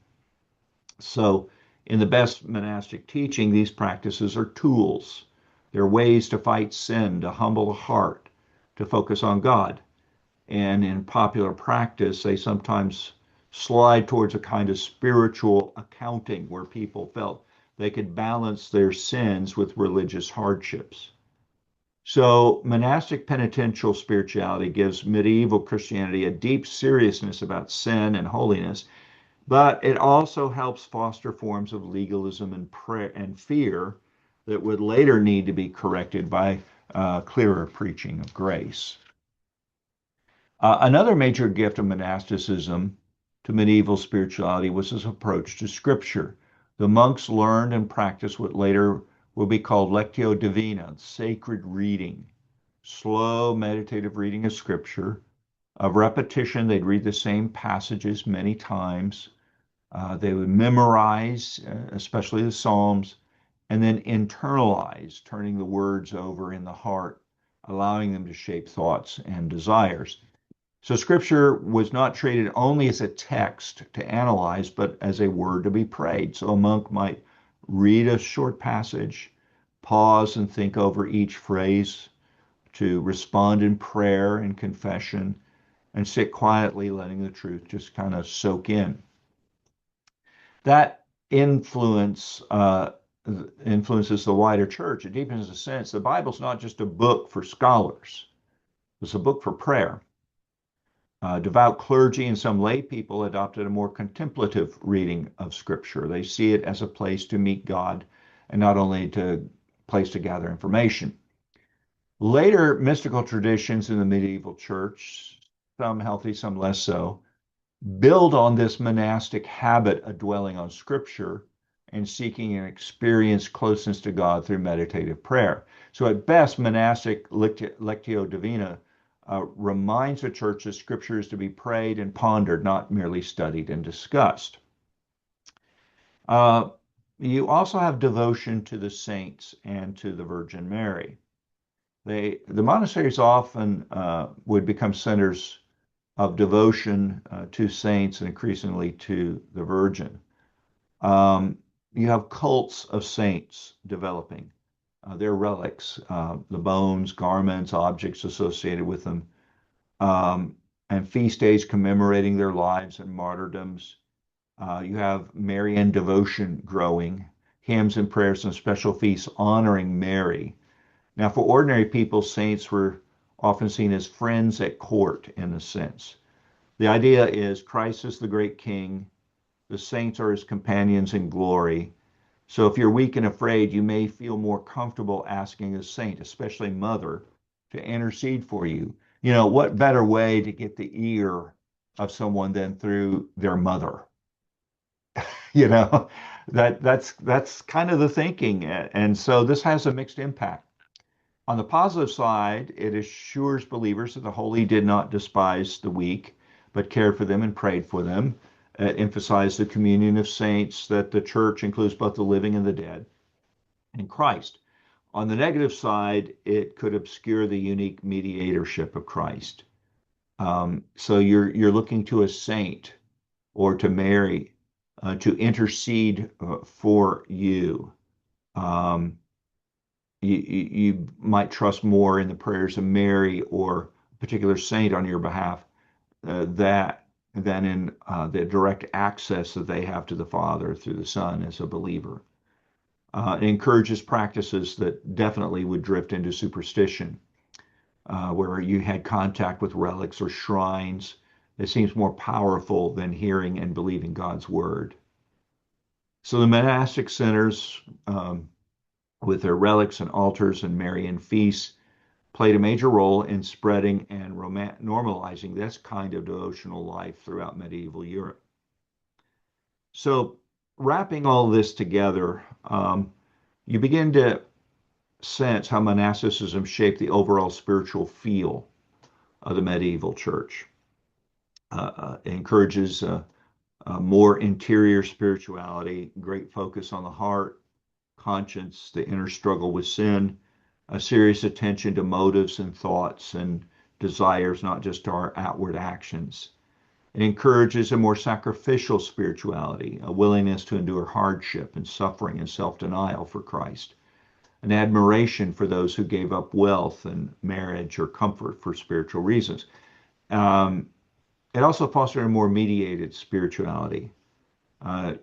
So, in the best monastic teaching, these practices are tools. They're ways to fight sin, to humble the heart, to focus on God. And in popular practice, they sometimes slide towards a kind of spiritual accounting where people felt they could balance their sins with religious hardships. So, monastic penitential spirituality gives medieval Christianity a deep seriousness about sin and holiness, but it also helps foster forms of legalism and prayer and fear that would later need to be corrected by clearer preaching of grace. Another major gift of monasticism to medieval spirituality was its approach to scripture. The monks learned and practiced what later will be called lectio divina, sacred reading, slow meditative reading of scripture. Of repetition, they'd read the same passages many times. They would memorize, especially the Psalms, and then internalize, turning the words over in the heart, allowing them to shape thoughts and desires. So scripture was not treated only as a text to analyze, but as a word to be prayed. So a monk might read a short passage, pause and think over each phrase, to respond in prayer and confession, and sit quietly letting the truth just kind of soak in. That influences the wider church. It deepens the sense the Bible's not just a book for scholars, it's a book for prayer. Devout clergy and some lay people adopted a more contemplative reading of Scripture. They see it as a place to meet God and not only a place to gather information. Later mystical traditions in the medieval church, some healthy, some less so, build on this monastic habit of dwelling on Scripture and seeking an experienced closeness to God through meditative prayer. So at best, monastic lectio divina reminds the church that Scripture is to be prayed and pondered, not merely studied and discussed. You also have devotion to the saints and to the Virgin Mary. The monasteries often would become centers of devotion to saints and increasingly to the Virgin. You have cults of saints developing. Their relics, the bones, garments, objects associated with them, and feast days commemorating their lives and martyrdoms. You have Marian devotion growing, hymns and prayers and special feasts honoring Mary. Now, for ordinary people, saints were often seen as friends at court in a sense. The idea is Christ is the great king, the saints are his companions in glory. So if you're weak and afraid, you may feel more comfortable asking a saint, especially mother, to intercede for you. You know, what better way to get the ear of someone than through their mother? You know, that's kind of the thinking. And so this has a mixed impact. On the positive side, it assures believers that the holy did not despise the weak, but cared for them and prayed for them. It emphasized the communion of saints, that the church includes both the living and the dead in Christ. On the negative side, it could obscure the unique mediatorship of Christ. So you're looking to a saint or to Mary to intercede for you. you might trust more in the prayers of Mary or a particular saint on your behalf that than in the direct access that they have to the Father through the Son as a believer. It encourages practices that definitely would drift into superstition, where you had contact with relics or shrines. It seems more powerful than hearing and believing God's word. So the monastic centers, with their relics and altars and Marian feasts, played a major role in spreading and normalizing this kind of devotional life throughout medieval Europe. So, wrapping all this together, you begin to sense how monasticism shaped the overall spiritual feel of the medieval church. It encourages a more interior spirituality, great focus on the heart, conscience, the inner struggle with sin, a serious attention to motives and thoughts and desires, not just our outward actions. It encourages a more sacrificial spirituality, a willingness to endure hardship and suffering and self denial for Christ, an admiration for those who gave up wealth and marriage or comfort for spiritual reasons. Um, it also fostered a more mediated spirituality.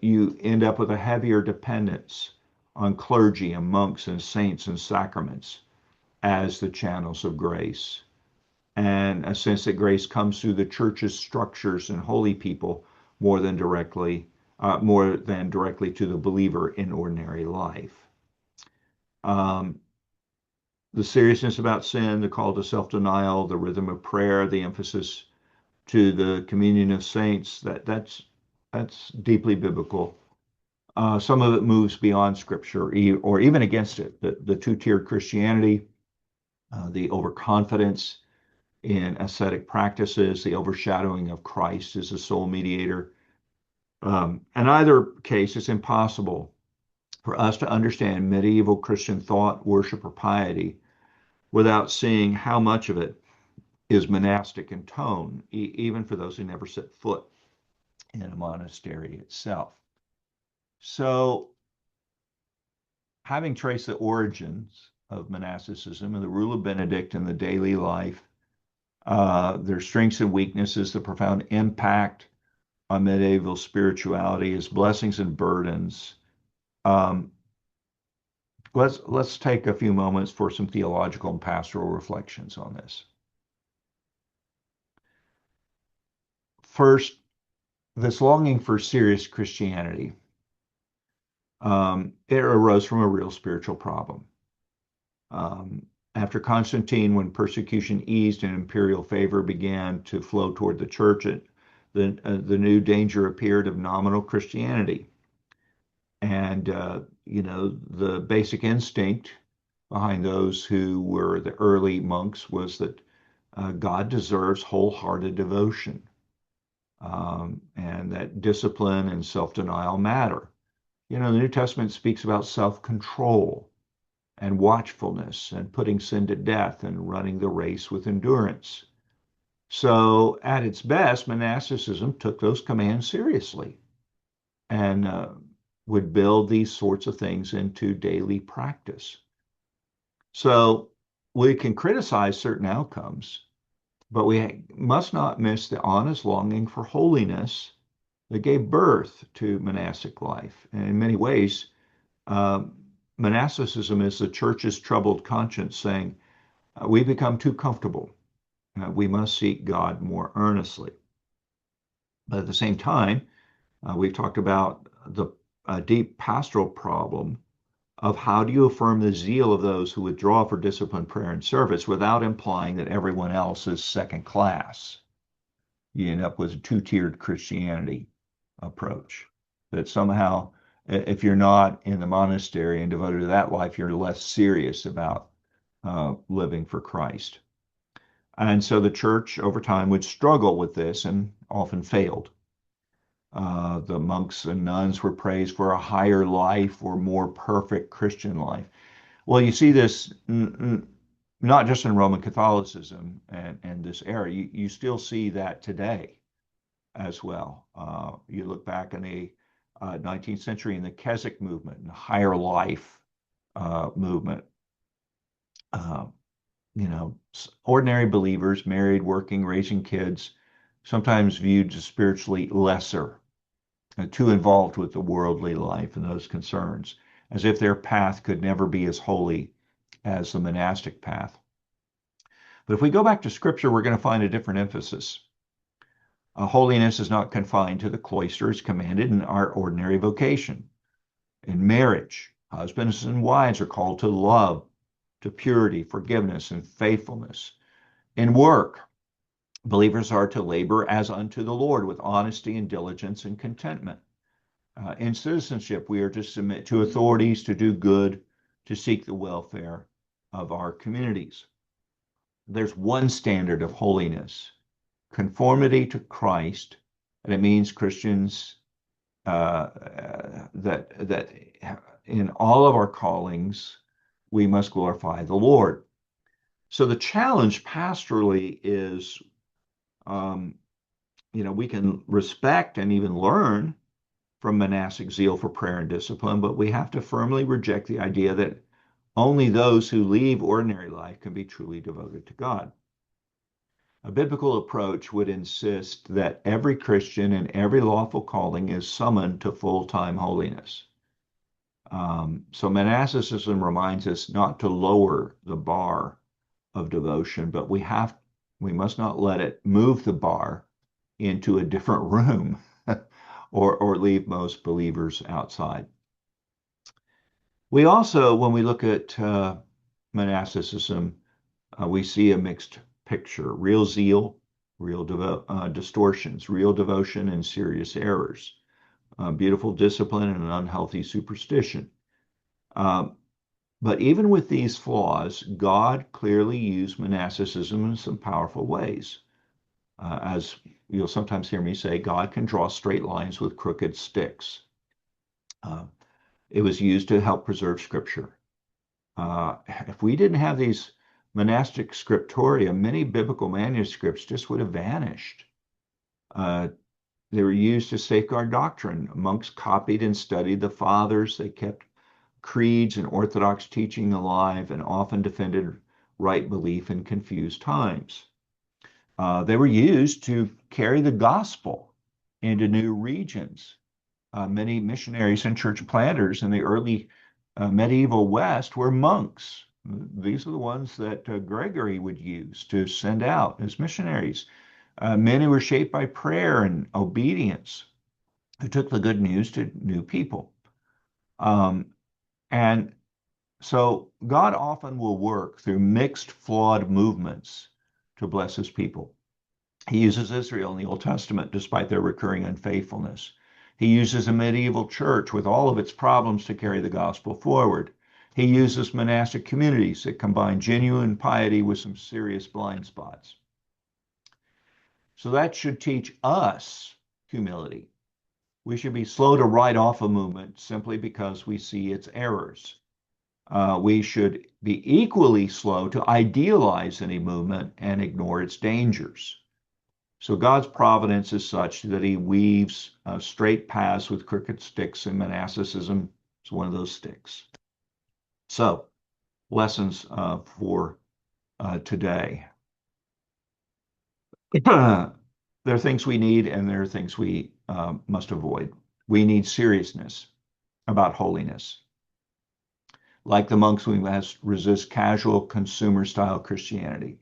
You end up with a heavier dependence on clergy and monks and saints and sacraments as the channels of grace, and a sense that grace comes through the church's structures and holy people more than directly to the believer in ordinary life. Um, the seriousness about sin, the call to self-denial, the rhythm of prayer, the emphasis to the communion of saints, that's deeply biblical. Some of it moves beyond Scripture or even against it. The two-tiered Christianity, the overconfidence in ascetic practices, the overshadowing of Christ as the sole mediator. In either case, it's impossible for us to understand medieval Christian thought, worship, or piety without seeing how much of it is monastic in tone, even for those who never set foot in a monastery itself. So, having traced the origins of monasticism and the rule of Benedict in the daily life, their strengths and weaknesses, the profound impact on medieval spirituality, his blessings and burdens. Um, let's take a few moments for some theological and pastoral reflections on this. First, this longing for serious Christianity. It arose from a real spiritual problem. After Constantine, when persecution eased and imperial favor began to flow toward the church, the new danger appeared of nominal Christianity. And, the basic instinct behind those who were the early monks was that God deserves wholehearted devotion, and that discipline and self-denial matter. The New Testament speaks about self-control and watchfulness and putting sin to death and running the race with endurance. So, at its best, monasticism took those commands seriously and would build these sorts of things into daily practice. So, we can criticize certain outcomes, but we must not miss the honest longing for holiness that gave birth to monastic life. And in many ways, monasticism is the church's troubled conscience saying, we become too comfortable. We must seek God more earnestly. But at the same time, we've talked about the deep pastoral problem of how do you affirm the zeal of those who withdraw for discipline, prayer, and service without implying that everyone else is second class. You end up with a two-tiered Christianity approach. That somehow, if you're not in the monastery and devoted to that life, you're less serious about living for Christ. And so the church over time would struggle with this and often failed. The monks and nuns were praised for a higher life or more perfect Christian life. Well, you see this not just in Roman Catholicism and this era, you still see that today as well. You look back in the 19th century in the Keswick movement and higher life movement. Uh, Ordinary believers, married, working, raising kids, sometimes viewed as spiritually lesser, too involved with the worldly life and those concerns, as if their path could never be as holy as the monastic path. But if we go back to Scripture, we're going to find a different emphasis. Holiness is not confined to the cloister, it's commanded in our ordinary vocation. In marriage, husbands and wives are called to love, to purity, forgiveness, and faithfulness. In work, believers are to labor as unto the Lord with honesty and diligence and contentment. In citizenship, we are to submit to authorities, to do good, to seek the welfare of our communities. There's one standard of holiness, conformity to Christ, and it means Christians that in all of our callings we must glorify the Lord. So the challenge pastorally is, we can respect and even learn from monastic zeal for prayer and discipline, but we have to firmly reject the idea that only those who leave ordinary life can be truly devoted to God. A biblical approach would insist that every Christian in every lawful calling is summoned to full-time holiness. So monasticism reminds us not to lower the bar of devotion, but we must not let it move the bar into a different room or leave most believers outside. We also, when we look at monasticism, we see a mixed picture: real zeal, real distortions, real devotion, and serious errors, beautiful discipline, and an unhealthy superstition. But even with these flaws, God clearly used monasticism in some powerful ways. As you'll sometimes hear me say, God can draw straight lines with crooked sticks. It was used to help preserve Scripture. If we didn't have these monastic scriptoria, many biblical manuscripts just would have vanished. They were used to safeguard doctrine. Monks copied and studied the fathers. They kept creeds and orthodox teaching alive and often defended right belief in confused times. They were used to carry the gospel into new regions. Many missionaries and church planters in the early medieval West were monks. These are the ones that Gregory would use to send out as missionaries. Men who were shaped by prayer and obedience, who took the good news to new people. And so God often will work through mixed, flawed movements to bless his people. He uses Israel in the Old Testament despite their recurring unfaithfulness. He uses a medieval church with all of its problems to carry the gospel forward. He uses monastic communities that combine genuine piety with some serious blind spots. So that should teach us humility. We should be slow to write off a movement simply because we see its errors. We should be equally slow to idealize any movement and ignore its dangers. So God's providence is such that he weaves straight paths with crooked sticks, and monasticism is one of those sticks. So, lessons for today. There are things we need and there are things we must avoid. We need seriousness about holiness. Like the monks, we must resist casual consumer-style Christianity.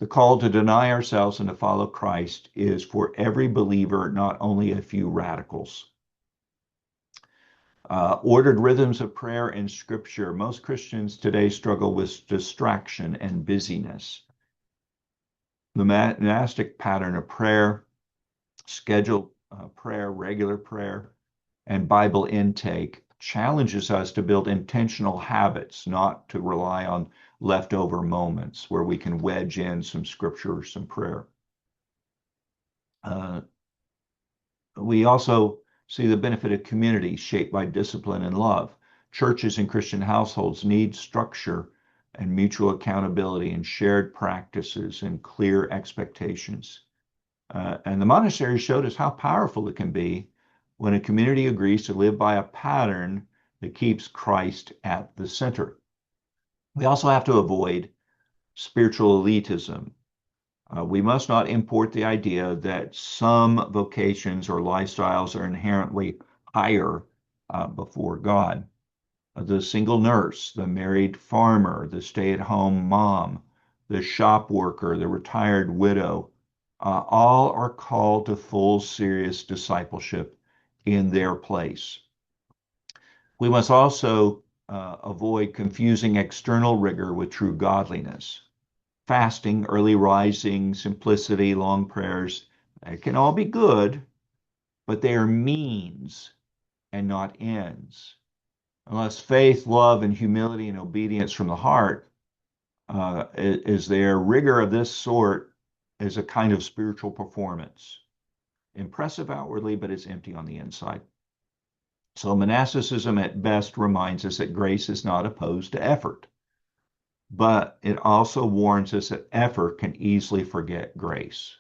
The call to deny ourselves and to follow Christ is for every believer, not only a few radicals. Ordered rhythms of prayer and scripture. Most Christians today struggle with distraction and busyness. The monastic pattern of prayer, scheduled prayer, regular prayer, and Bible intake challenges us to build intentional habits, not to rely on leftover moments where we can wedge in some scripture or some prayer. We also see the benefit of community shaped by discipline and love. Churches and Christian households need structure and mutual accountability and shared practices and clear expectations. And the monastery showed us how powerful it can be when a community agrees to live by a pattern that keeps Christ at the center. We also have to avoid spiritual elitism. We must not import the idea that some vocations or lifestyles are inherently higher before God. The single nurse, the married farmer, the stay-at-home mom, the shop worker, the retired widow, all are called to full, serious discipleship in their place. We must also avoid confusing external rigor with true godliness. Fasting, early rising, simplicity, long prayers, it can all be good, but they are means and not ends. Unless faith, love, and humility and obedience from the heart is there, rigor of this sort is a kind of spiritual performance. Impressive outwardly, but it's empty on the inside. So monasticism at best reminds us that grace is not opposed to effort, but it also warns us that effort can easily forget grace.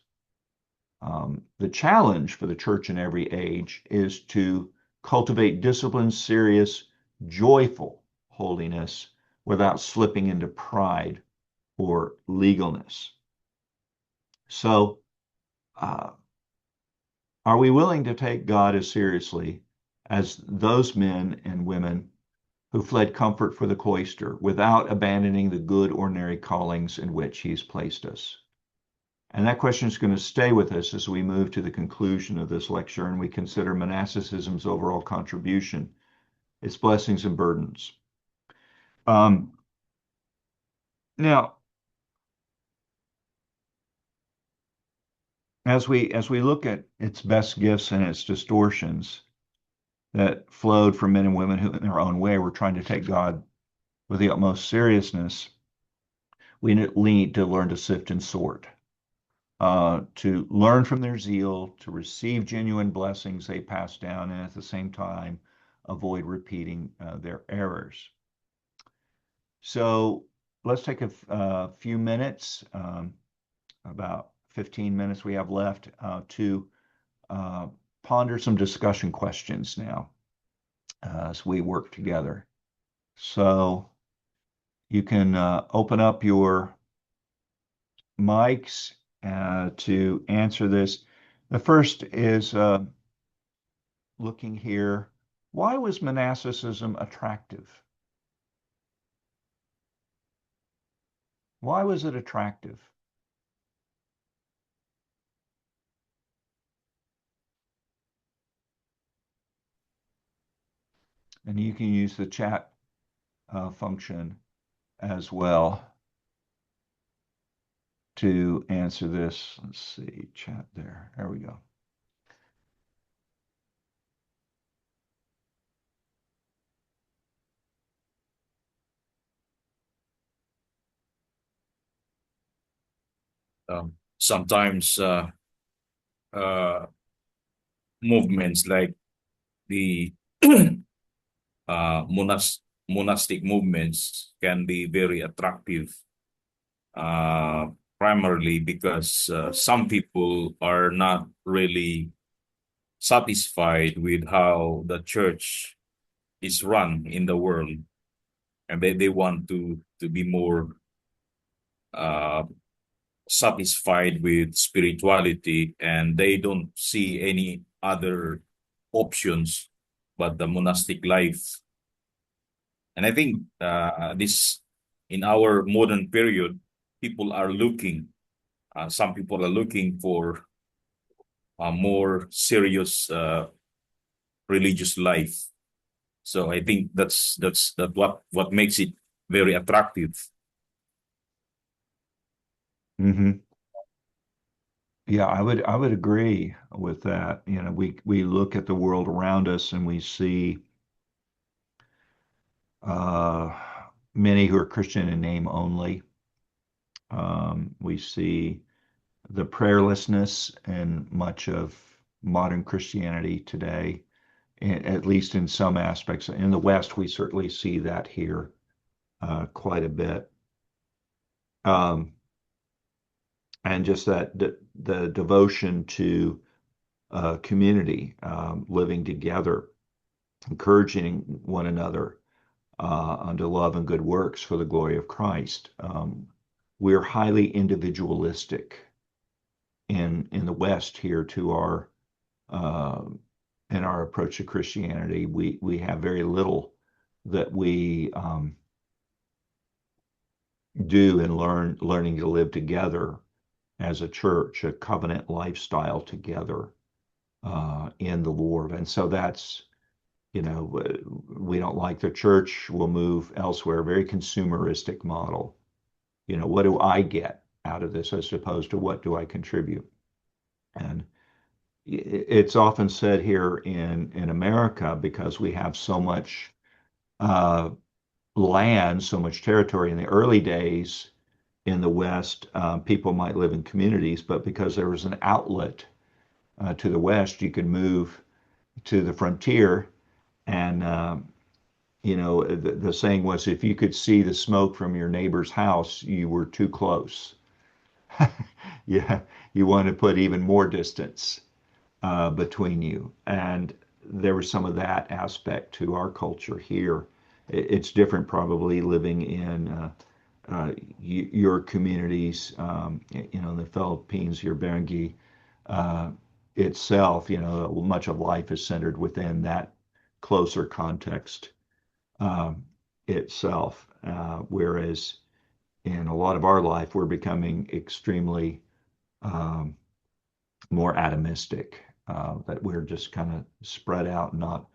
The challenge for the church in every age is to cultivate disciplined, serious, joyful holiness without slipping into pride or legalness. So, uh, are we willing to take God as seriously as those men and women who fled comfort for the cloister without abandoning the good ordinary callings in which He's placed us? And that question is going to stay with us as we move to the conclusion of this lecture and we consider monasticism's overall contribution, its blessings and burdens. Um, Now, as we look at its best gifts and its distortions that flowed from men and women who, in their own way, were trying to take God with the utmost seriousness, we need to learn to sift and sort, to learn from their zeal, to receive genuine blessings they pass down, and at the same time, avoid repeating their errors. So let's take a few minutes, about 15 minutes we have left, to ponder some discussion questions now as we work together. So you can open up your mics to answer this. The first is looking here. Why was monasticism attractive? Why was it attractive? And you can use the chat function as well to answer this. Let's see, chat there. There we go. Sometimes uh, movements like the monastic movements can be very attractive, uh, primarily because some people are not really satisfied with how the church is run in the world, and they want to be more uh, satisfied with spirituality, and they don't see any other options but the monastic life. And I think this, in our modern period, people are looking, some people are looking for a more serious religious life. So I think that's what makes it very attractive. Mm-hmm. Yeah, I would agree with that. You know, we look at the world around us and we see uh, many who are Christian in name only. We see the prayerlessness in much of modern Christianity today, at least in some aspects. In the West, we certainly see that here quite a bit. Um, and just the devotion to community, living together, encouraging one another, unto love and good works for the glory of Christ. We're highly individualistic in the West here to our uh, in our approach to Christianity. We have very little that we do in learning to live together as a church, a covenant lifestyle together in the Lord. And so that's, we don't like the church, we'll move elsewhere, very consumeristic model. What do I get out of this as opposed to what do I contribute? And it's often said here in America, because we have so much uh, land, so much territory in the early days in the West, people might live in communities, but because there was an outlet to the West, you could move to the frontier. And, the saying was if you could see the smoke from your neighbor's house, you were too close. Yeah, you want to put even more distance between you. And there was some of that aspect to our culture here. It's different probably living in your communities, in the Philippines, your barangay itself, much of life is centered within that closer context um, itself. Whereas in a lot of our life, we're becoming extremely um, more atomistic, that we're just kind of spread out, not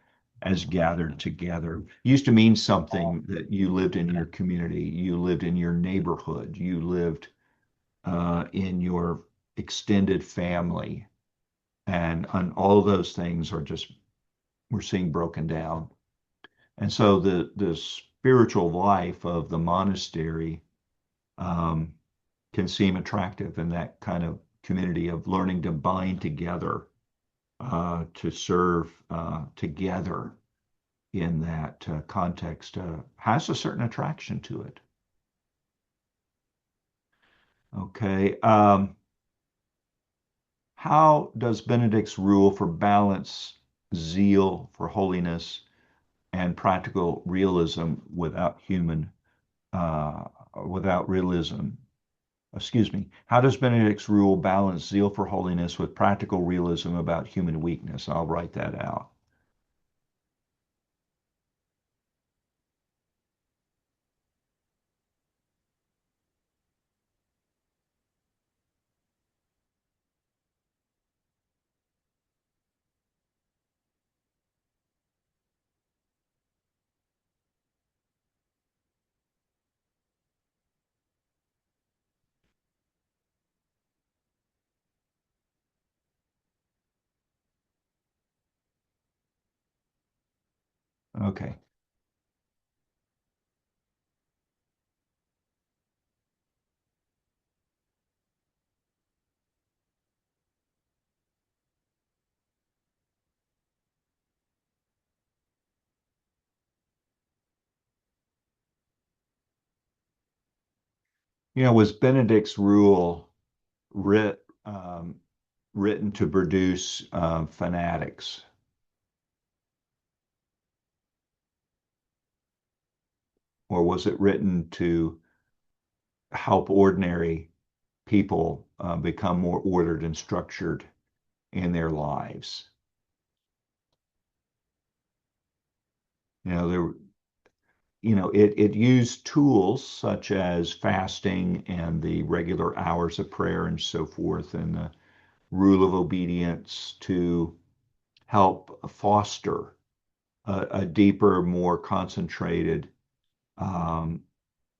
as gathered together. Used to mean something that you lived in your community, you lived in your neighborhood, you lived in your extended family, and all of those things are just we're seeing broken down. And so the spiritual life of the monastery um, can seem attractive in that kind of community of learning to bind together, to serve together in that context, has a certain attraction to it. Okay. How does Benedict's rule for balance, zeal for holiness, and practical realism without realism? Excuse me. How does Benedict's rule balance zeal for holiness with practical realism about human weakness? I'll write that out. Okay. Was Benedict's rule writ, written to produce fanatics, or was it written to help ordinary people become more ordered and structured in their lives? There, it used tools such as fasting and the regular hours of prayer and so forth, and the rule of obedience to help foster a deeper, more concentrated um,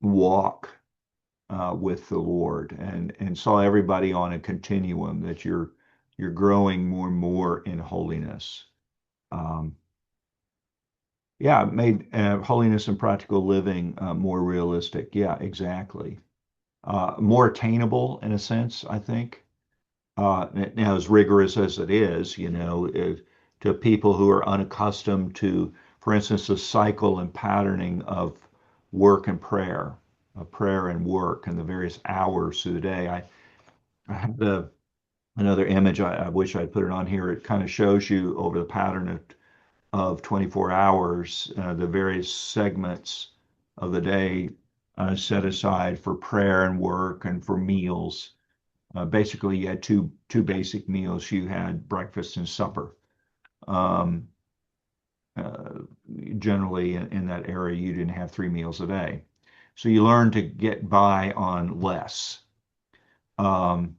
walk with the Lord, and saw everybody on a continuum that you're growing more and more in holiness. Um, yeah, it made holiness and practical living more realistic. Yeah, exactly. More attainable in a sense, I think. Now, as rigorous as it is, to people who are unaccustomed to, for instance, the cycle and patterning of work and prayer, of prayer and work, and the various hours through the day. I have another image. I wish I'd put it on here. It kind of shows you over the pattern of of 24 hours, the various segments of the day set aside for prayer and work and for meals. Basically, you had two basic meals. You had breakfast and supper. Um, uh, Generally, in that area, you didn't have 3 meals a day, so you learned to get by on less. Um,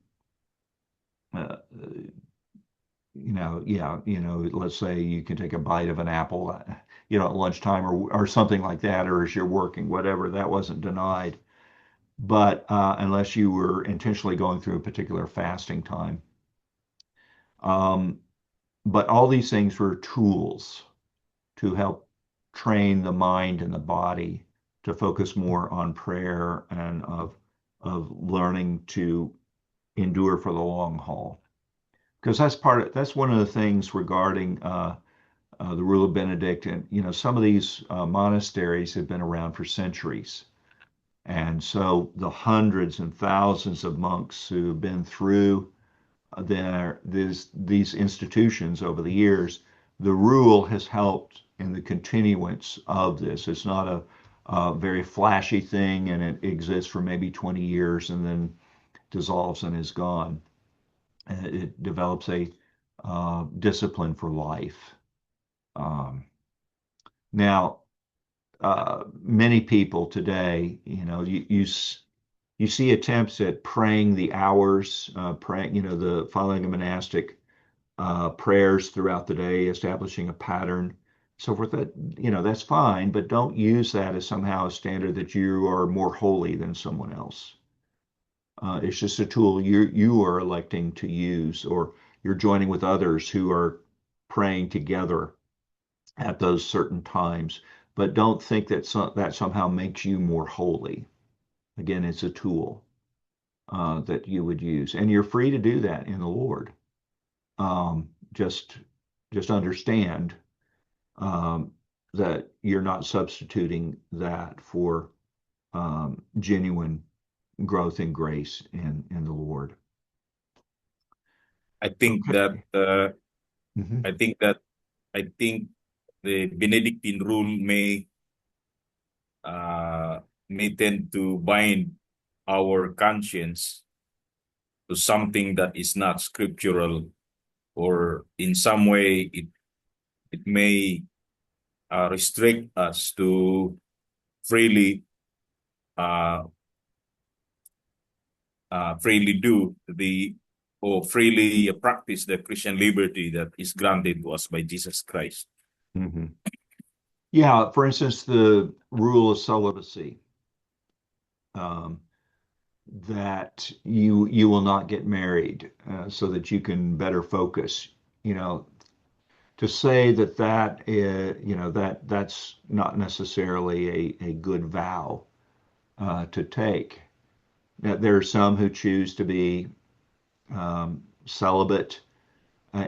uh, yeah, let's say you can take a bite of an apple, at lunchtime or something like that, or as you're working, whatever, that wasn't denied. But unless you were intentionally going through a particular fasting time. Um, but all these things were tools to help train the mind and the body to focus more on prayer and of learning to endure for the long haul. Because that's one of the things regarding the rule of Benedict, and some of these monasteries have been around for centuries, and so the hundreds and thousands of monks who've been through these institutions over the years, the rule has helped in the continuance of this. It's not a very flashy thing, and it exists for maybe 20 years and then dissolves and is gone. And it develops a discipline for life. Um, Now, many people today, you see attempts at praying the hours, praying, the following a monastic prayers throughout the day, establishing a pattern, so forth. That's fine, but don't use that as somehow a standard that you are more holy than someone else. It's just a tool you are electing to use, or you're joining with others who are praying together at those certain times. But don't think that somehow makes you more holy. Again, it's a tool that you would use, and you're free to do that in the Lord. Just understand um, that you're not substituting that for genuine growth in grace in the Lord. I think that Okay. Mhm. I think that I think the Benedictine rule may tend to bind our conscience to something that is not scriptural, or in some way it may restrict us to freely uh, freely do the or freely practice the Christian liberty that is granted to us by Jesus Christ. Mhm. Yeah, for instance, the rule of celibacy, um, that you will not get married so that you can better focus. You know, to say that is, that's not necessarily a good vow to take. Now, there are some who choose to be celibate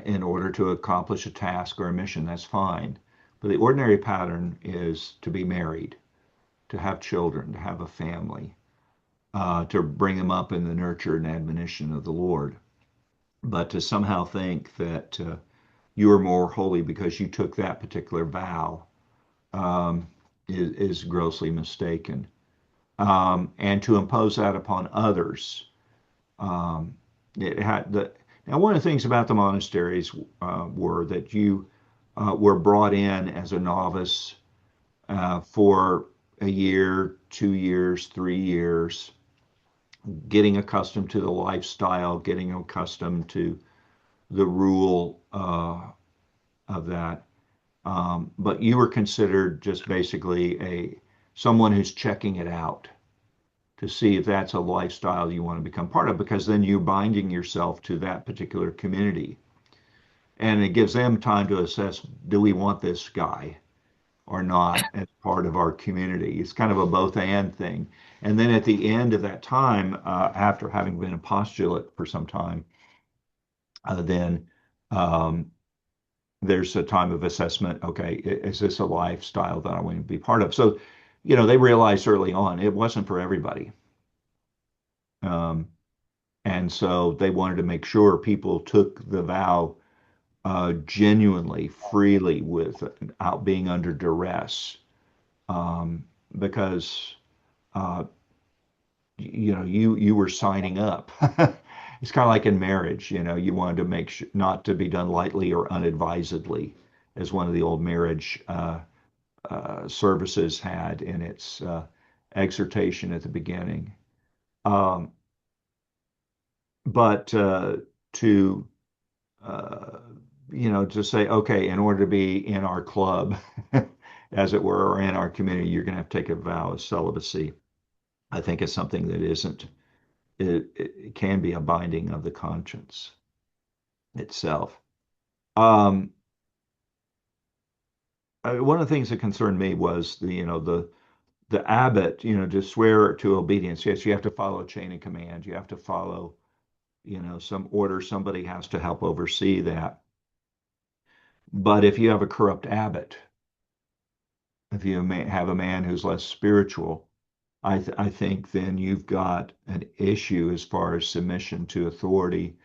in order to accomplish a task or a mission. That's fine. But the ordinary pattern is to be married, to have children, to have a family, to bring them up in the nurture and admonition of the Lord. But to somehow think that you are more holy because you took that particular vow um, is grossly mistaken. And to impose that upon others. Um, it had the Now, one of the things about the monasteries were that you were brought in as a novice for a year, 2 years, 3 years, getting accustomed to the lifestyle, getting accustomed to the rule of that. But you were considered just basically a someone who's checking it out to see if that's a lifestyle you want to become part of, because then you're binding yourself to that particular community. And it gives them time to assess, do we want this guy or not as part of our community? It's kind of a both and thing. And then at the end of that time, after having been a postulate for some time, then um, there's a time of assessment. Okay, is this a lifestyle that I want to be part of? So, they realized early on it wasn't for everybody. Um, and so they wanted to make sure people took the vow genuinely, freely, without being under duress, um, because uh, you were signing up. It's kind of like in marriage, you wanted to make sure not to be done lightly or unadvisedly, as one of the old marriage services had in its exhortation at the beginning. Um, but to uh, to say, okay, in order to be in our club, as it were, or in our community, you're going to have to take a vow of celibacy. I think it's something that isn't, it can be a binding of the conscience itself. Um, One of the things that concerned me was the abbot, to swear to obedience. Yes, you have to follow a chain of command. You have to follow, some order. Somebody has to help oversee that. But if you have a corrupt abbot, if you have a man who's less spiritual, I think then you've got an issue as far as submission to authority.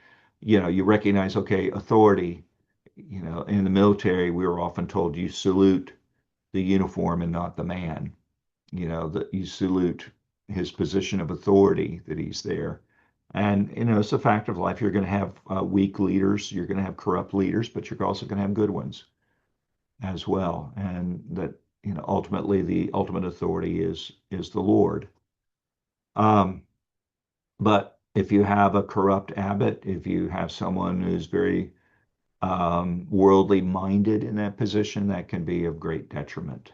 You recognize, okay, authority, in the military, we were often told you salute the uniform and not the man, that you salute his position of authority, that he's there. And, it's a fact of life. You're going to have weak leaders, you're going to have corrupt leaders, but you're also going to have good ones as well. And that, ultimately the ultimate authority is the Lord. Um, but if you have a corrupt abbot, if you have someone who's very worldly minded in that position, that can be of great detriment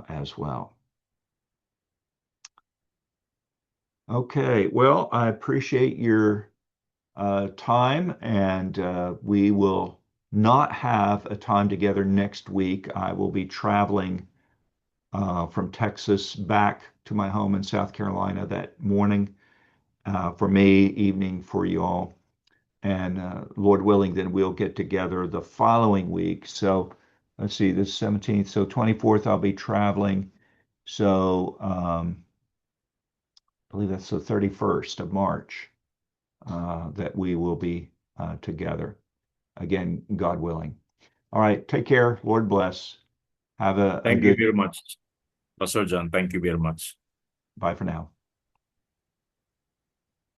as well. Okay, well, I appreciate your time, and we will not have a time together next week. I will be traveling from Texas back to my home in South Carolina that morning for me, evening for you all. And Lord willing, then we'll get together the following week. So let's see, this 17th. So 24th, I'll be traveling. So I believe that's the 31st of March that we will be together. Again, God willing. All right, take care. Lord bless. Have a Thank you good very much, Pastor John. Thank you very much. bye for now.